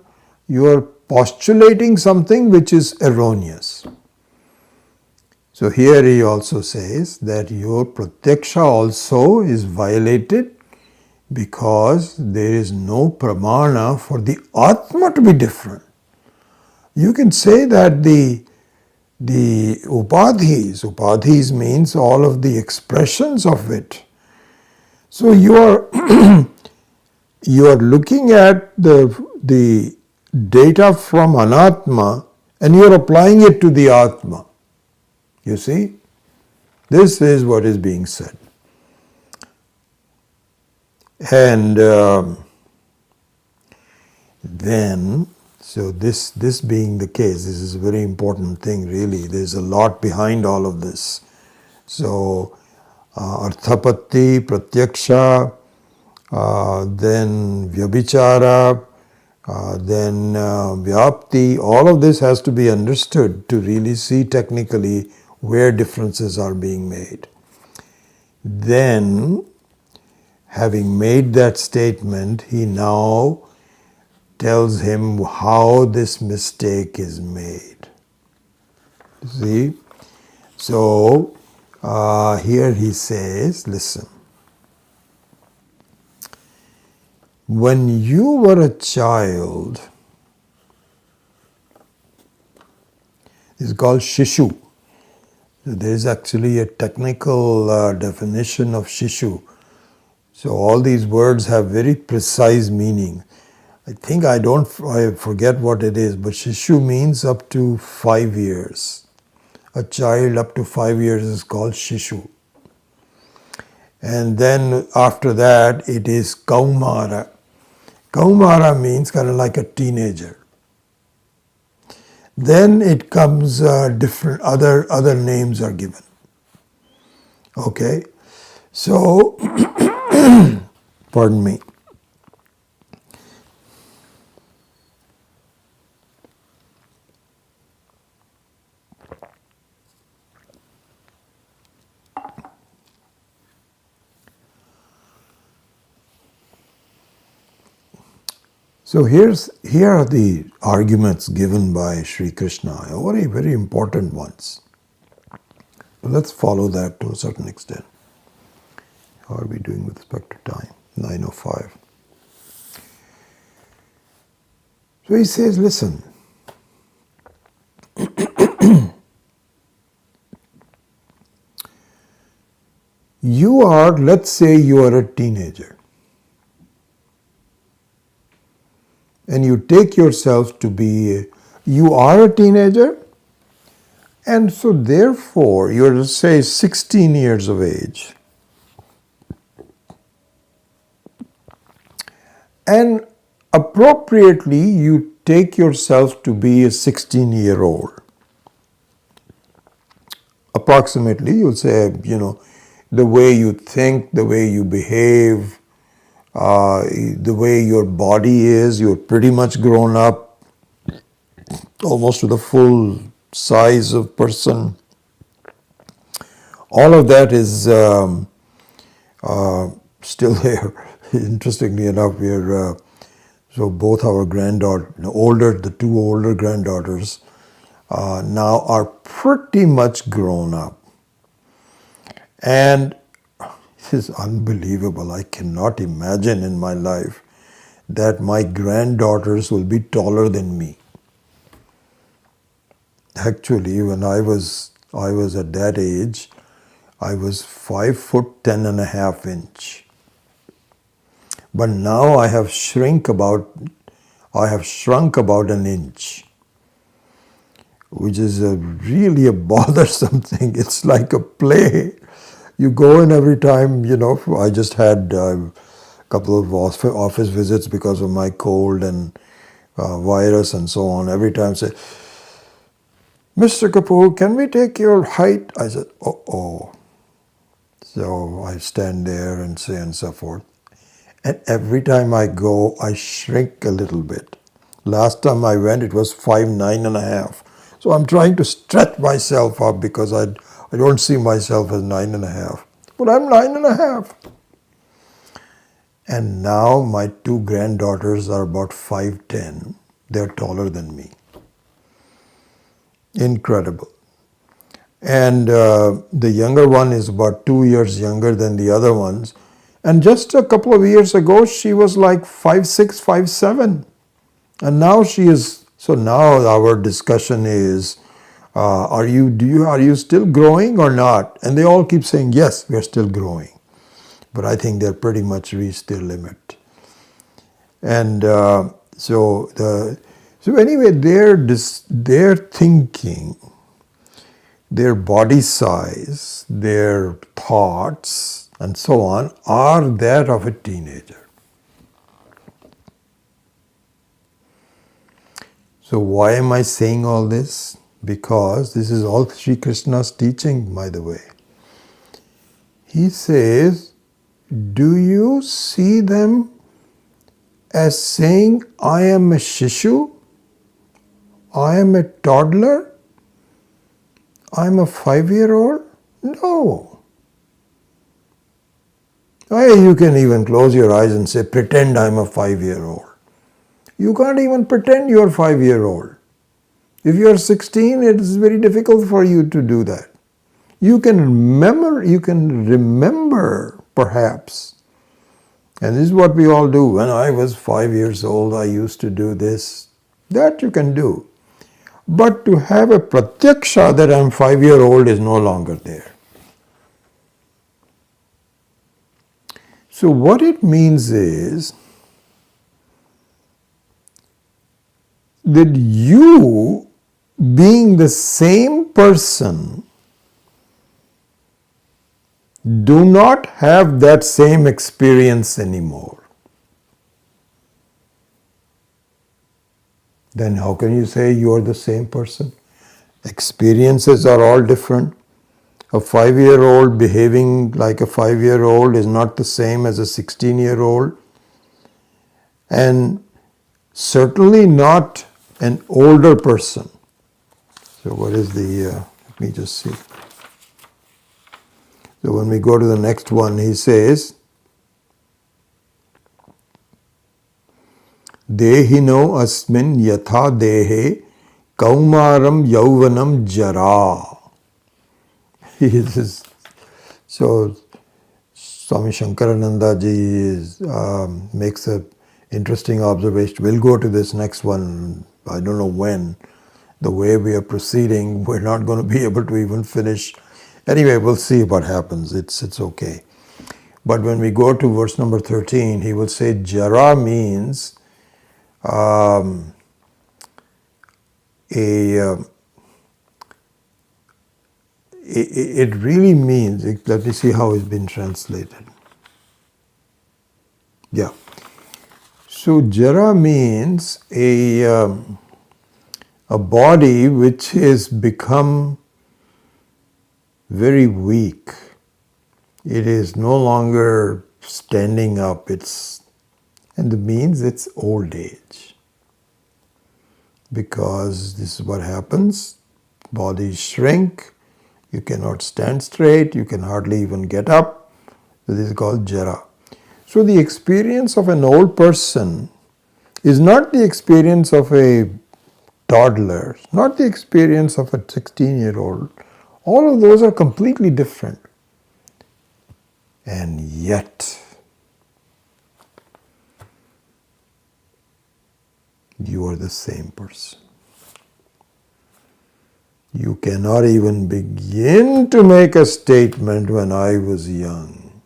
postulating something which is erroneous. So here he also says that your Pratyaksha also is violated because there is no Pramana for the Atma to be different. You can say that the upadhis means all of the expressions of it. So you are looking at the data from anatma and you're applying it to the Atma. You see? This is what is being said. And then, so this being the case, this is a very important thing really. There's a lot behind all of this. So, Arthapatti, Pratyaksha, then Vyabhichara, then Vyapti, all of this has to be understood to really see technically where differences are being made. Then, having made that statement, he now tells him how this mistake is made. See? So, here he says, listen. When you were a child, it's called Shishu. There is actually a technical definition of Shishu. So all these words have very precise meaning. I forget what it is, but Shishu means up to 5 years. A child up to 5 years is called Shishu. And then after that it is Kaumara. Kaumara means kind of like a teenager. Then it comes different, other names are given. Okay, so, pardon me. So here are the arguments given by Sri Krishna, very, very important ones. Let's follow that to a certain extent. How are we doing with respect to time? 9:05. So he says, listen, let's say you are a teenager. And you take yourself to be, you are a teenager, and so therefore you're, let's say, 16 years of age. And appropriately you take yourself to be a 16-year-old. Approximately, you'll say, the way you think, the way you behave, the way your body is, you're pretty much grown up, almost to the full size of person. All of that is still there. Interestingly enough, so both our the two older granddaughters now are pretty much grown up. And this is unbelievable. I cannot imagine in my life that my granddaughters will be taller than me. Actually, when I was at that age, I was 5 foot 10 and a half inch. But now I have shrunk about an inch, which is really a bothersome thing. It's like a play. You go in every time, I just had a couple of office visits because of my cold and virus and so on. Every time say, Mr. Kapoor, can we take your height? I said, oh. So I stand there and say and so forth. And every time I go, I shrink a little bit. Last time I went, it was 5'9" and a half. So I'm trying to stretch myself up because I don't see myself as 9 and a half. But I'm 9 and a half. And now my two granddaughters are about 5'10". They're taller than me. Incredible. And the younger one is about 2 years younger than the other ones. And just a couple of years ago, she was like 5'6", 5'7". And now she is, so now our discussion is, are you still growing or not? And they all keep saying, yes, we are still growing. But I think they're pretty much reached their limit. And so So anyway, their thinking, their body size, their thoughts, and so on, are that of a teenager. So why am I saying all this? Because this is all Sri Krishna's teaching, by the way. He says, do you see them as saying, I am a shishu, I am a toddler, I am a 5-year-old? No. You can even close your eyes and say, pretend I'm a 5-year-old. You can't even pretend you're a 5-year-old. If you're 16, it's very difficult for you to do that. You can remember perhaps. And this is what we all do. When I was 5 years old, I used to do this. That you can do. But to have a Pratyaksha that I'm 5-year-old is no longer there. So what it means is that you, being the same person, do not have that same experience anymore. Then how can you say you are the same person? Experiences are all different. A 5-year-old behaving like a 5-year-old is not the same as a 16-year-old. And certainly not an older person. So what is let me just see. So when we go to the next one, he says, Dehino asmin yatha dehe kaumaram yauvanam jara. So Swami Shankarananda ji makes a interesting observation. We'll go to this next one. I don't know when. The way we are proceeding, we're not going to be able to even finish. Anyway, we'll see what happens. It's okay. But when we go to verse number 13, he will say jara means it really means, let me see how it's been translated. Yeah. So jara means a body which has become very weak. It is no longer standing up. And it means it's old age. Because this is what happens. Bodies shrink. You cannot stand straight. You can hardly even get up. So this is called jara. So the experience of an old person is not the experience of a toddler, not the experience of a 16-year-old. All of those are completely different. And yet, you are the same person. You cannot even begin to make a statement when I was young.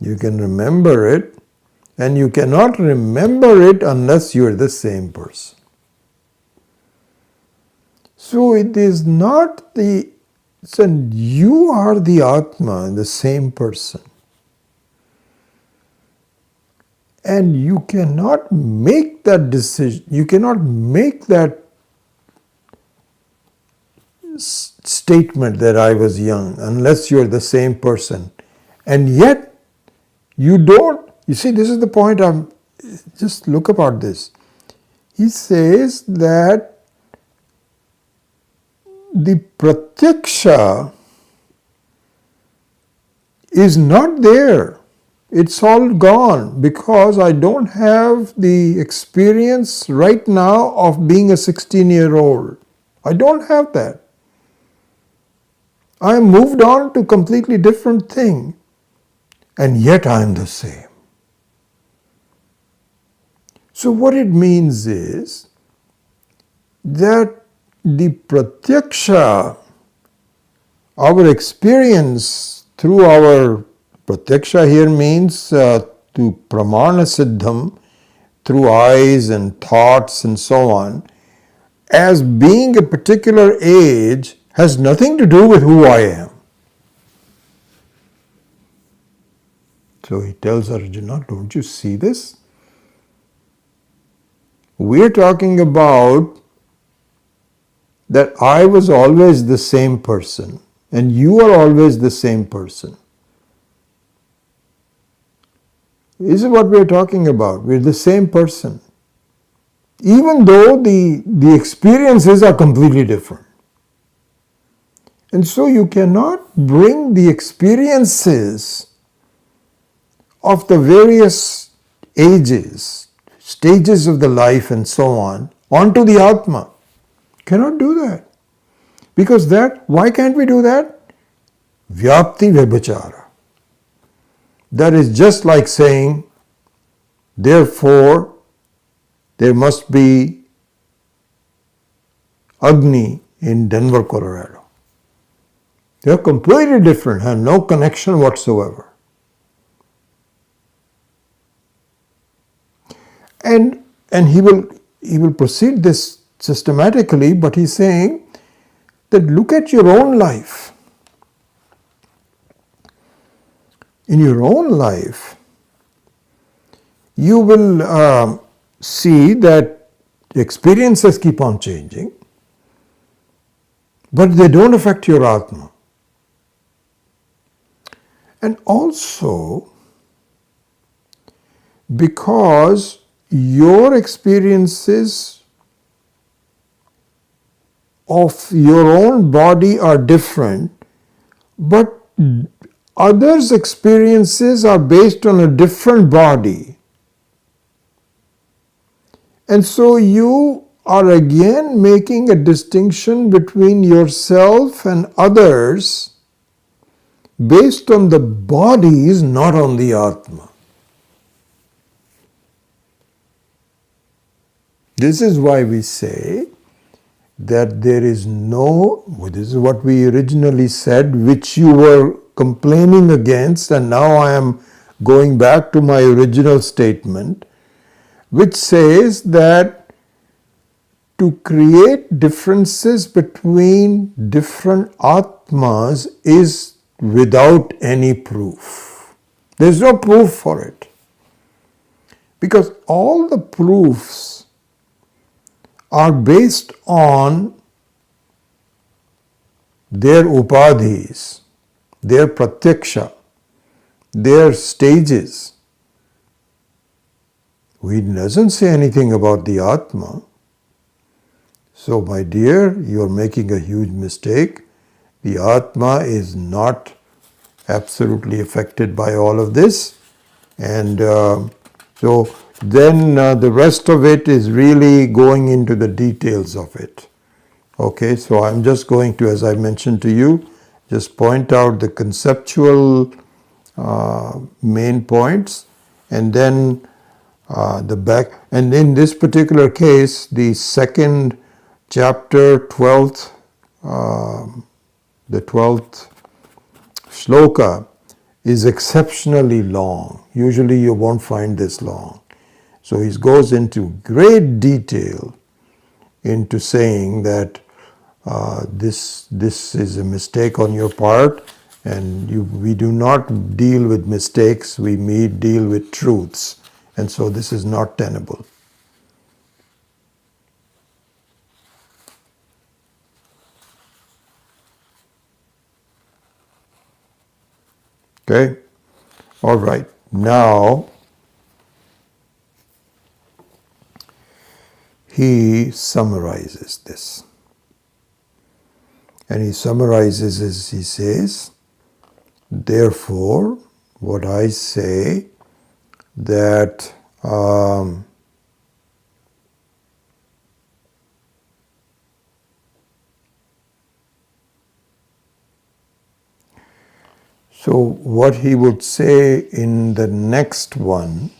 You can remember it, and you cannot remember it unless you are the same person. So it is not you are the Atma, the same person. And you cannot make that decision, you cannot make that statement that I was young unless you are the same person. And yet, you don't. You see, this is the point. Just look about this. He says that the Pratyaksha is not there. It's all gone because I don't have the experience right now of being a 16-year-old. I don't have that. I moved on to a completely different thing, and yet I am the same. So what it means is that the Pratyaksha, our experience through our Pratyaksha here means to Pramana Siddham, through eyes and thoughts and so on, as being a particular age has nothing to do with who I am. So he tells Arjuna, don't you see this? We're talking about that I was always the same person and you are always the same person. This is what we're talking about. We're the same person. Even though the experiences are completely different. And so you cannot bring the experiences of the various ages, stages of the life and so on, onto the Atma. Cannot do that. Because why can't we do that? Vyapti Vibhachara. That is just like saying, therefore, there must be Agni in Denver, Colorado. They are completely different, have no connection whatsoever. And he will proceed this systematically, but he's saying that look at your own life. In your own life, you will see that experiences keep on changing, but they don't affect your Atma. And also, because your experiences of your own body are different, but others' experiences are based on a different body. And so you are again making a distinction between yourself and others based on the bodies, not on the Atma. This is why we say that there is this is what we originally said, which you were complaining against, and now I am going back to my original statement, which says that to create differences between different Atmas is without any proof. There is no proof for it. Because all the proofs are based on their upadhis, their pratyaksha, their stages. It doesn't say anything about the Atma. So my dear, you're making a huge mistake. The Atma is not absolutely affected by all of this. And so then the rest of it is really going into the details of it. Okay, so I'm just going to, as I mentioned to you, just point out the conceptual main points, and then the back. And in this particular case, the second chapter, 12th, the 12th shloka is exceptionally long. Usually you won't find this long. So he goes into great detail into saying that this is a mistake on your part, and we do not deal with mistakes, we deal with truths, and so this is not tenable. Okay? All right. Now, he summarizes this. And he summarizes as he says, therefore, what I say that so what he would say in the next one,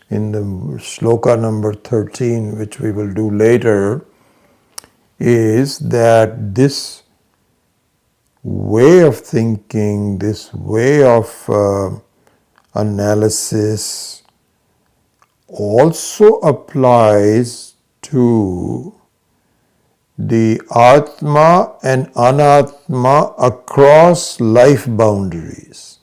in the shloka number 13, which we will do later, is that this way of thinking, this way of analysis also applies to the Atma and Anatma across life boundaries.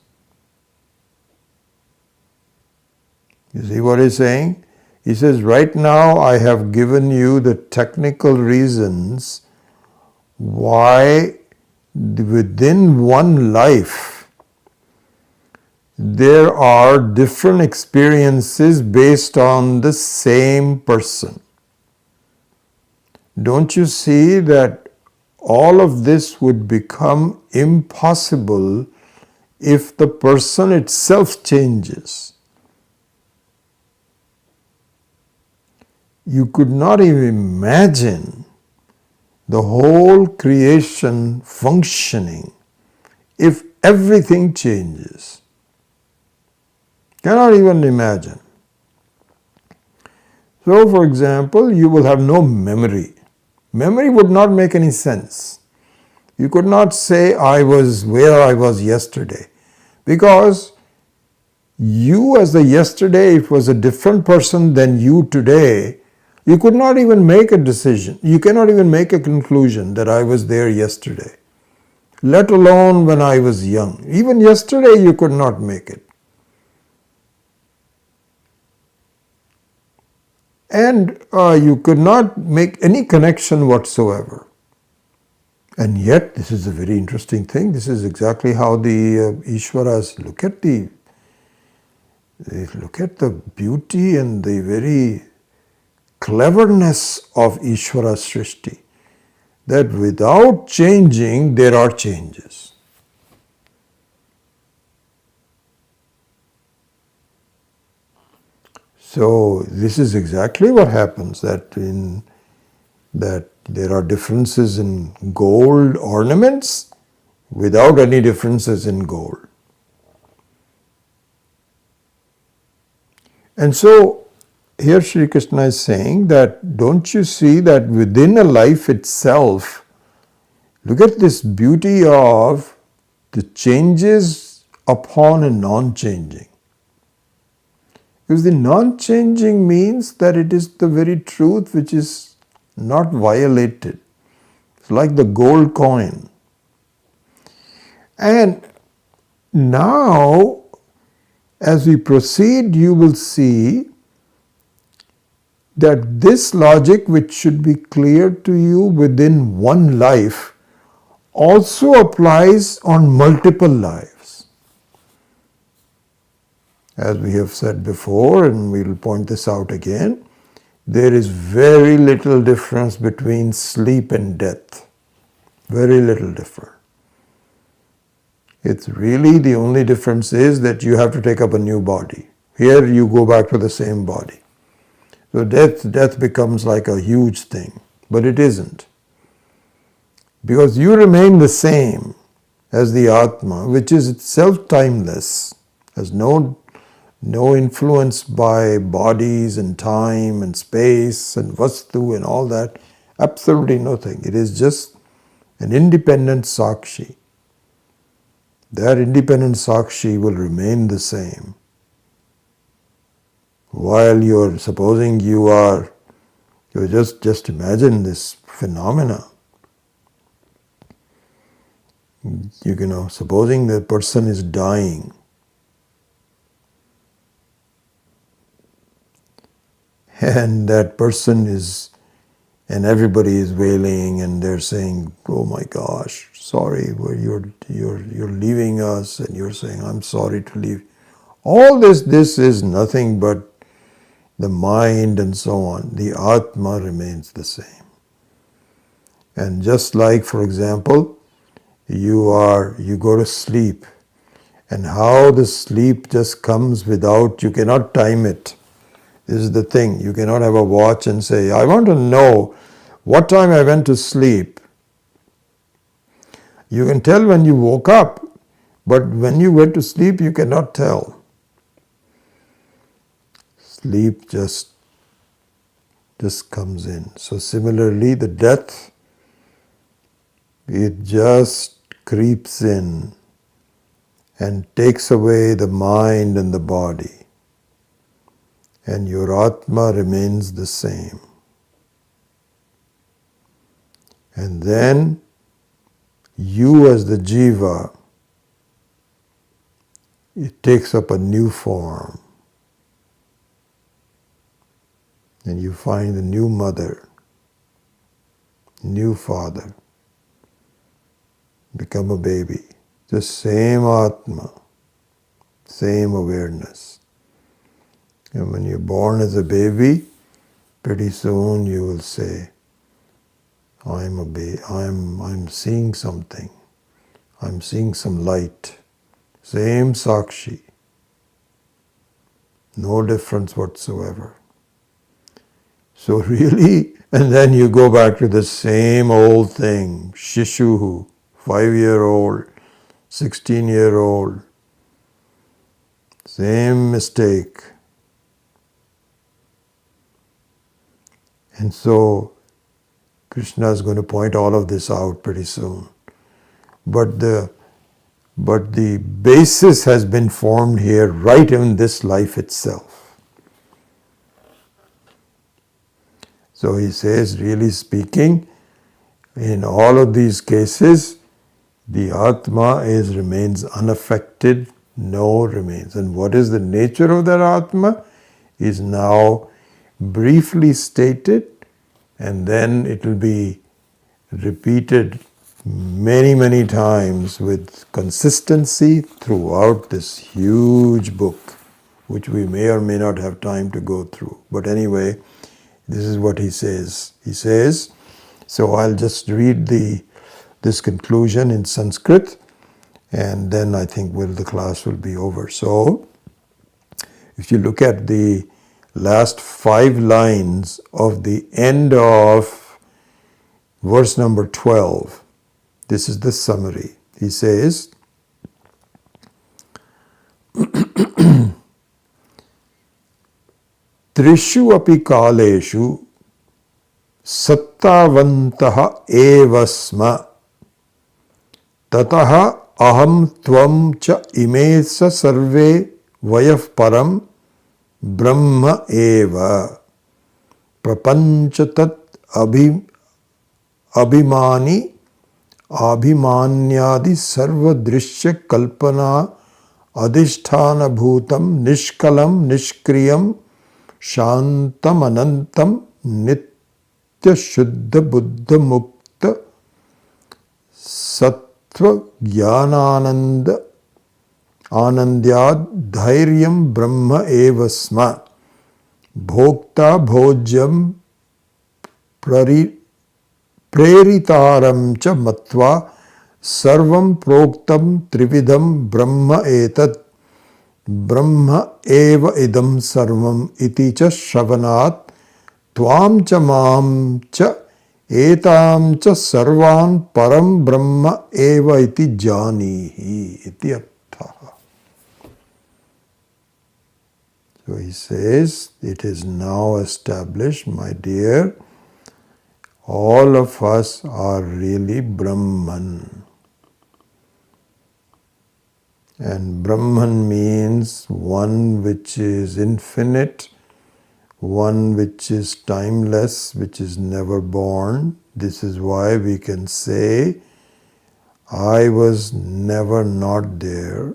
You see what he's saying? He says, right now I have given you the technical reasons why within one life there are different experiences based on the same person. Don't you see that all of this would become impossible if the person itself changes? You could not even imagine the whole creation functioning if everything changes. Cannot even imagine. So, for example, you will have no memory. Memory would not make any sense. You could not say, I was where I was yesterday, because you as the yesterday, if it was a different person than you today, you could not even make a decision. You cannot even make a conclusion that I was there yesterday, let alone when I was young. Even yesterday you could not make it. And you could not make any connection whatsoever. And yet, this is a very interesting thing. This is exactly how the Ishwaras look at the beauty and the very cleverness of Ishvara Srishti. That without changing, there are changes. So this is exactly what happens, that there are differences in gold ornaments without any differences in gold. And so here Sri Krishna is saying that, don't you see that within a life itself, look at this beauty of the changes upon a non-changing. Because the non-changing means that it is the very truth which is not violated. It's like the gold coin. And now, as we proceed, you will see that this logic, which should be clear to you within one life, also applies on multiple lives. As we have said before, and we will point this out again, there is very little difference between sleep and death. Very little difference. It's really, the only difference is that you have to take up a new body. Here you go back to the same body. So death becomes like a huge thing, but it isn't. Because you remain the same as the Atma, which is itself timeless, has no influence by bodies and time and space and vastu and all that. Absolutely nothing. It is just an independent Sakshi. That independent Sakshi will remain the same. While you're supposing you just imagine this phenomena. Supposing the person is dying, and that person is, and everybody is wailing, and they're saying, "Oh my gosh, sorry, you're leaving us," and you're saying, "I'm sorry to leave." All this is nothing but the mind and so on. The Atma remains the same. And just like, for example, you go to sleep, and how the sleep just comes without, you cannot time it. This is the thing. You cannot have a watch and say, "I want to know what time I went to sleep." You can tell when you woke up, but when you went to sleep, you cannot tell. Sleep just comes in. So similarly, the death, it just creeps in and takes away the mind and the body. and your Atma remains the same. And then you as the Jiva, it takes up a new form. And you find a new mother, new father, become a baby. The same Atma, same awareness. And when you're born as a baby, pretty soon you will say, I'm seeing something. I'm seeing some light. Same Sakshi. No difference whatsoever. So really, and then you go back to the same old thing. Shishuhu, 5-year-old, 16-year-old. Same mistake. And so Krishna is going to point all of this out pretty soon. But the basis has been formed here right in this life itself. So he says, really speaking, in all of these cases, the Atma remains unaffected, no remains. And what is the nature of that Atma is now briefly stated, and then it will be repeated many, many times with consistency throughout this huge book, which we may or may not have time to go through. But anyway, this is what he says. He says, so I'll just read this conclusion in Sanskrit, and then I think the class will be over. So, if you look at the last 5 lines of the end of verse number 12, this is the summary. He says, Trishu api kaleshu sattavantaha evasma tataha aham tvam cha imesa sarve vayaf param brahma eva prapanchatat abhimani abhimanyadi sarva drishya kalpana adhisthana bhutam nishkalam nishkriyam shantam anantam nitya shuddha buddha mukta sattva jnanananda anandyad dhairyam brahma evasma bhokta bhojyam preritaram cha matva sarvam proktam trividam brahma etat brahma eva idam sarvam iti cha shravanat tvam cha mam cha etam cha sarvan param brahma eva iti janihi iti artha. So he says, it is now established, my dear, all of us are really Brahman. And Brahman means one which is infinite, one which is timeless, which is never born. This is why we can say, I was never not there,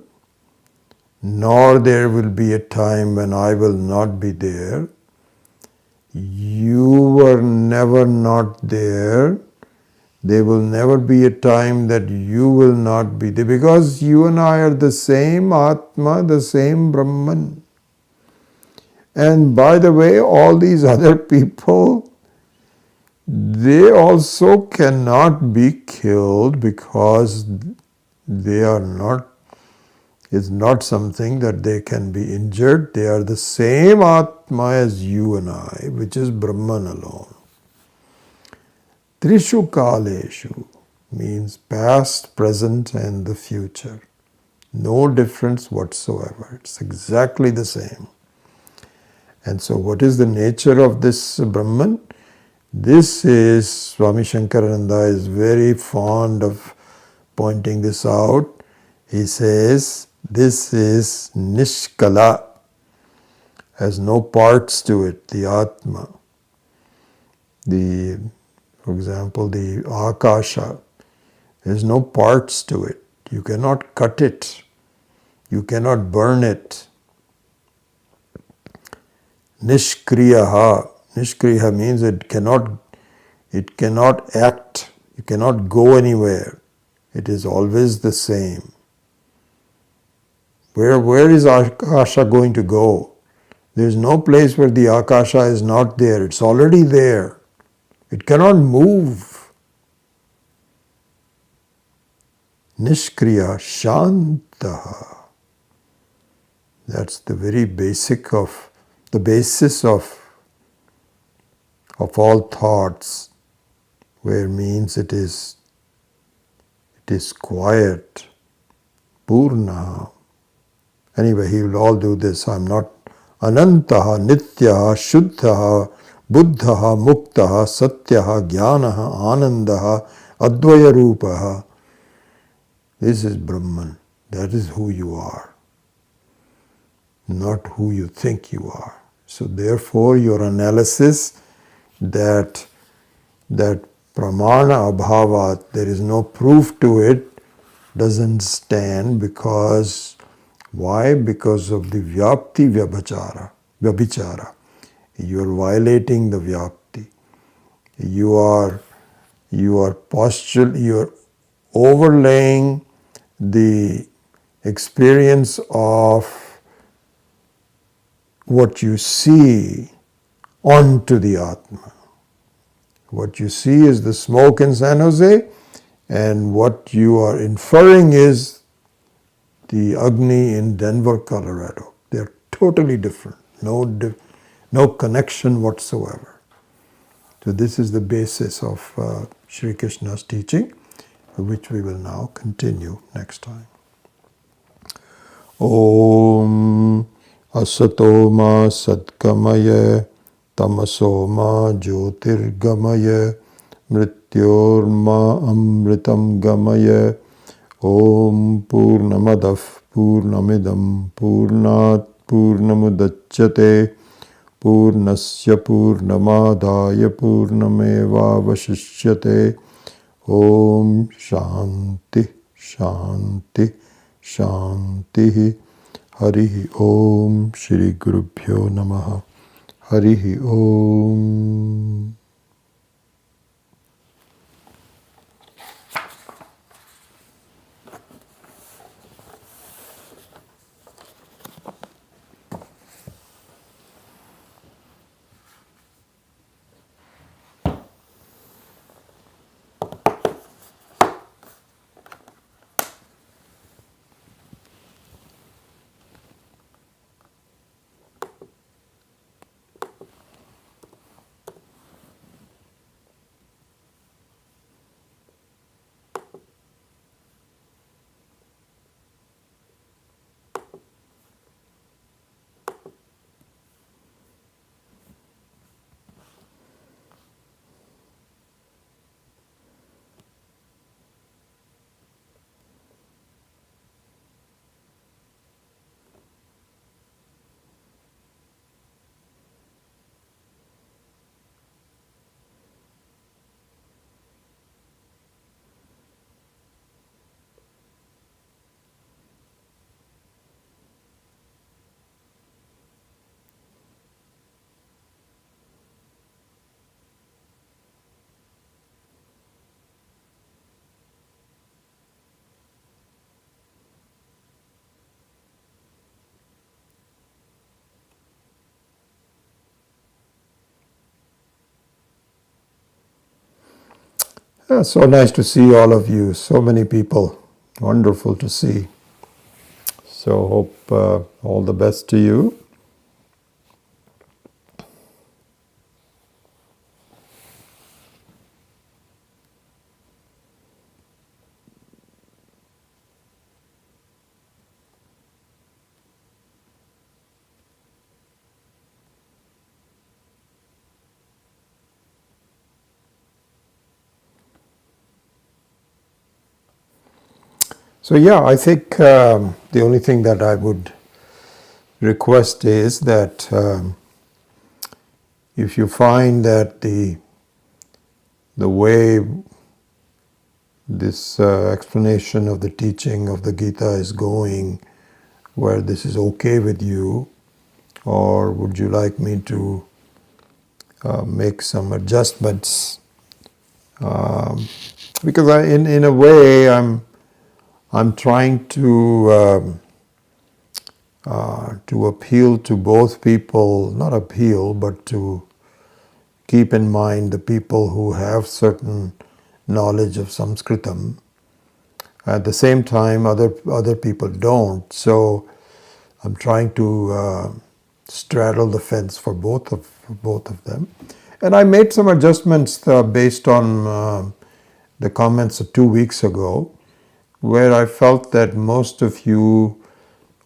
nor there will be a time when I will not be there. You were never not there. There will never be a time that you will not be there, because you and I are the same Atma, the same Brahman. And by the way, all these other people, they also cannot be killed, because they are not, it's not something that they can be injured. They are the same Atma as you and I, which is Brahman alone. Trishu kaleshu means past, present, and the future. No difference whatsoever. It's exactly the same. And so what is the nature of this Brahman? This is, Swami Shankarananda is very fond of pointing this out. He says, this is Nishkala. has no parts to it, the Atma. For example, the Akasha, there's no parts to it. You cannot cut it. You cannot burn it. Nishkriyaha. Nishkriya means it cannot act. You cannot go anywhere. It is always the same. Where is Akasha going to go? There is no place where the Akasha is not there. It's already there. It cannot move. Nishkriya Shantaha. That's the very basis of all thoughts, where means it is quiet. Purna. Anyway, he will all do this. I'm not Anantaha, Nityaha, Shuddhaha, Buddhaha, Muktaha, Satyaha, Jnanaha, Anandaha, Advaya Rupaha. This is Brahman. That is who you are, not who you think you are. So therefore your analysis that pramana abhavat, there is no proof to it, doesn't stand. Because why? Because of the vyapti vyabhichara. You are violating the vyapti. You are overlaying the experience of what you see onto the Atma. What you see is the smoke in San Jose, and what you are inferring is the Agni in Denver, Colorado. They're totally different. No connection whatsoever. So this is the basis of Sri Krishna's teaching, which we will now continue next time. Om Asatoma Satkamaya Tamasoma Jyotirgamaya Mrityorma Amritam Gamaya. Om Purnamadav Purnamidam Purnat Purnamudachyate Purnasya Purnamadaya Purnameva Vashishyate. Om Shanti Shanti Shanti. Harihi Om. Shri Gurubhyo Namaha. Harihi Om. So nice to see all of you. So many people. Wonderful to see. So hope all the best to you. So yeah, I think the only thing that I would request is that if you find that the way this explanation of the teaching of the Gita is going, where this is okay with you, or would you like me to make some adjustments? Because in a way, I'm trying to appeal to both people, not appeal, but to keep in mind the people who have certain knowledge of Sanskritam. At the same time, other people don't. So I'm trying to straddle the fence for both of them. And I made some adjustments based on the comments of 2 weeks ago, where I felt that most of you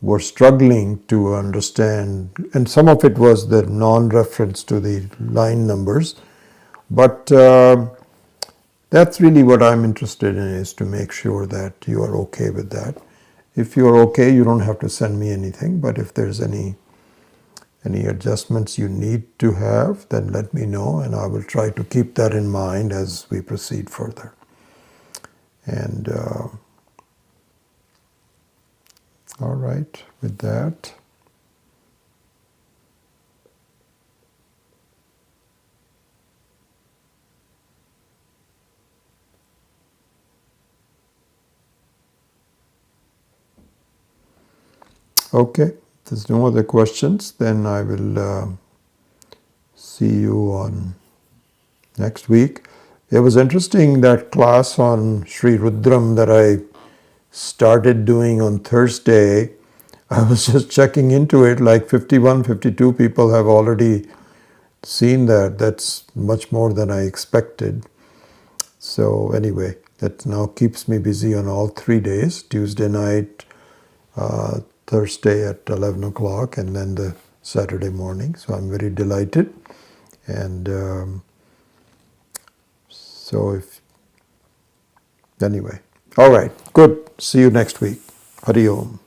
were struggling to understand, and some of it was the non-reference to the line numbers, but that's really what I'm interested in, is to make sure that you are okay with that. If you're okay, you don't have to send me anything, but if there's any adjustments you need to have, then let me know, and I will try to keep that in mind as we proceed further. And all right, with that, okay, if there's no other questions, then I will see you on next week. It was interesting, that class on Sri Rudram that I started doing on Thursday. I was just checking into it, like 51, 52 people have already seen that. That's much more than I expected. So anyway, that now keeps me busy on all 3 days, Tuesday night, Thursday at 11 o'clock, and then the Saturday morning. So I'm very delighted. And anyway, all right, good. See you next week. Hari Om.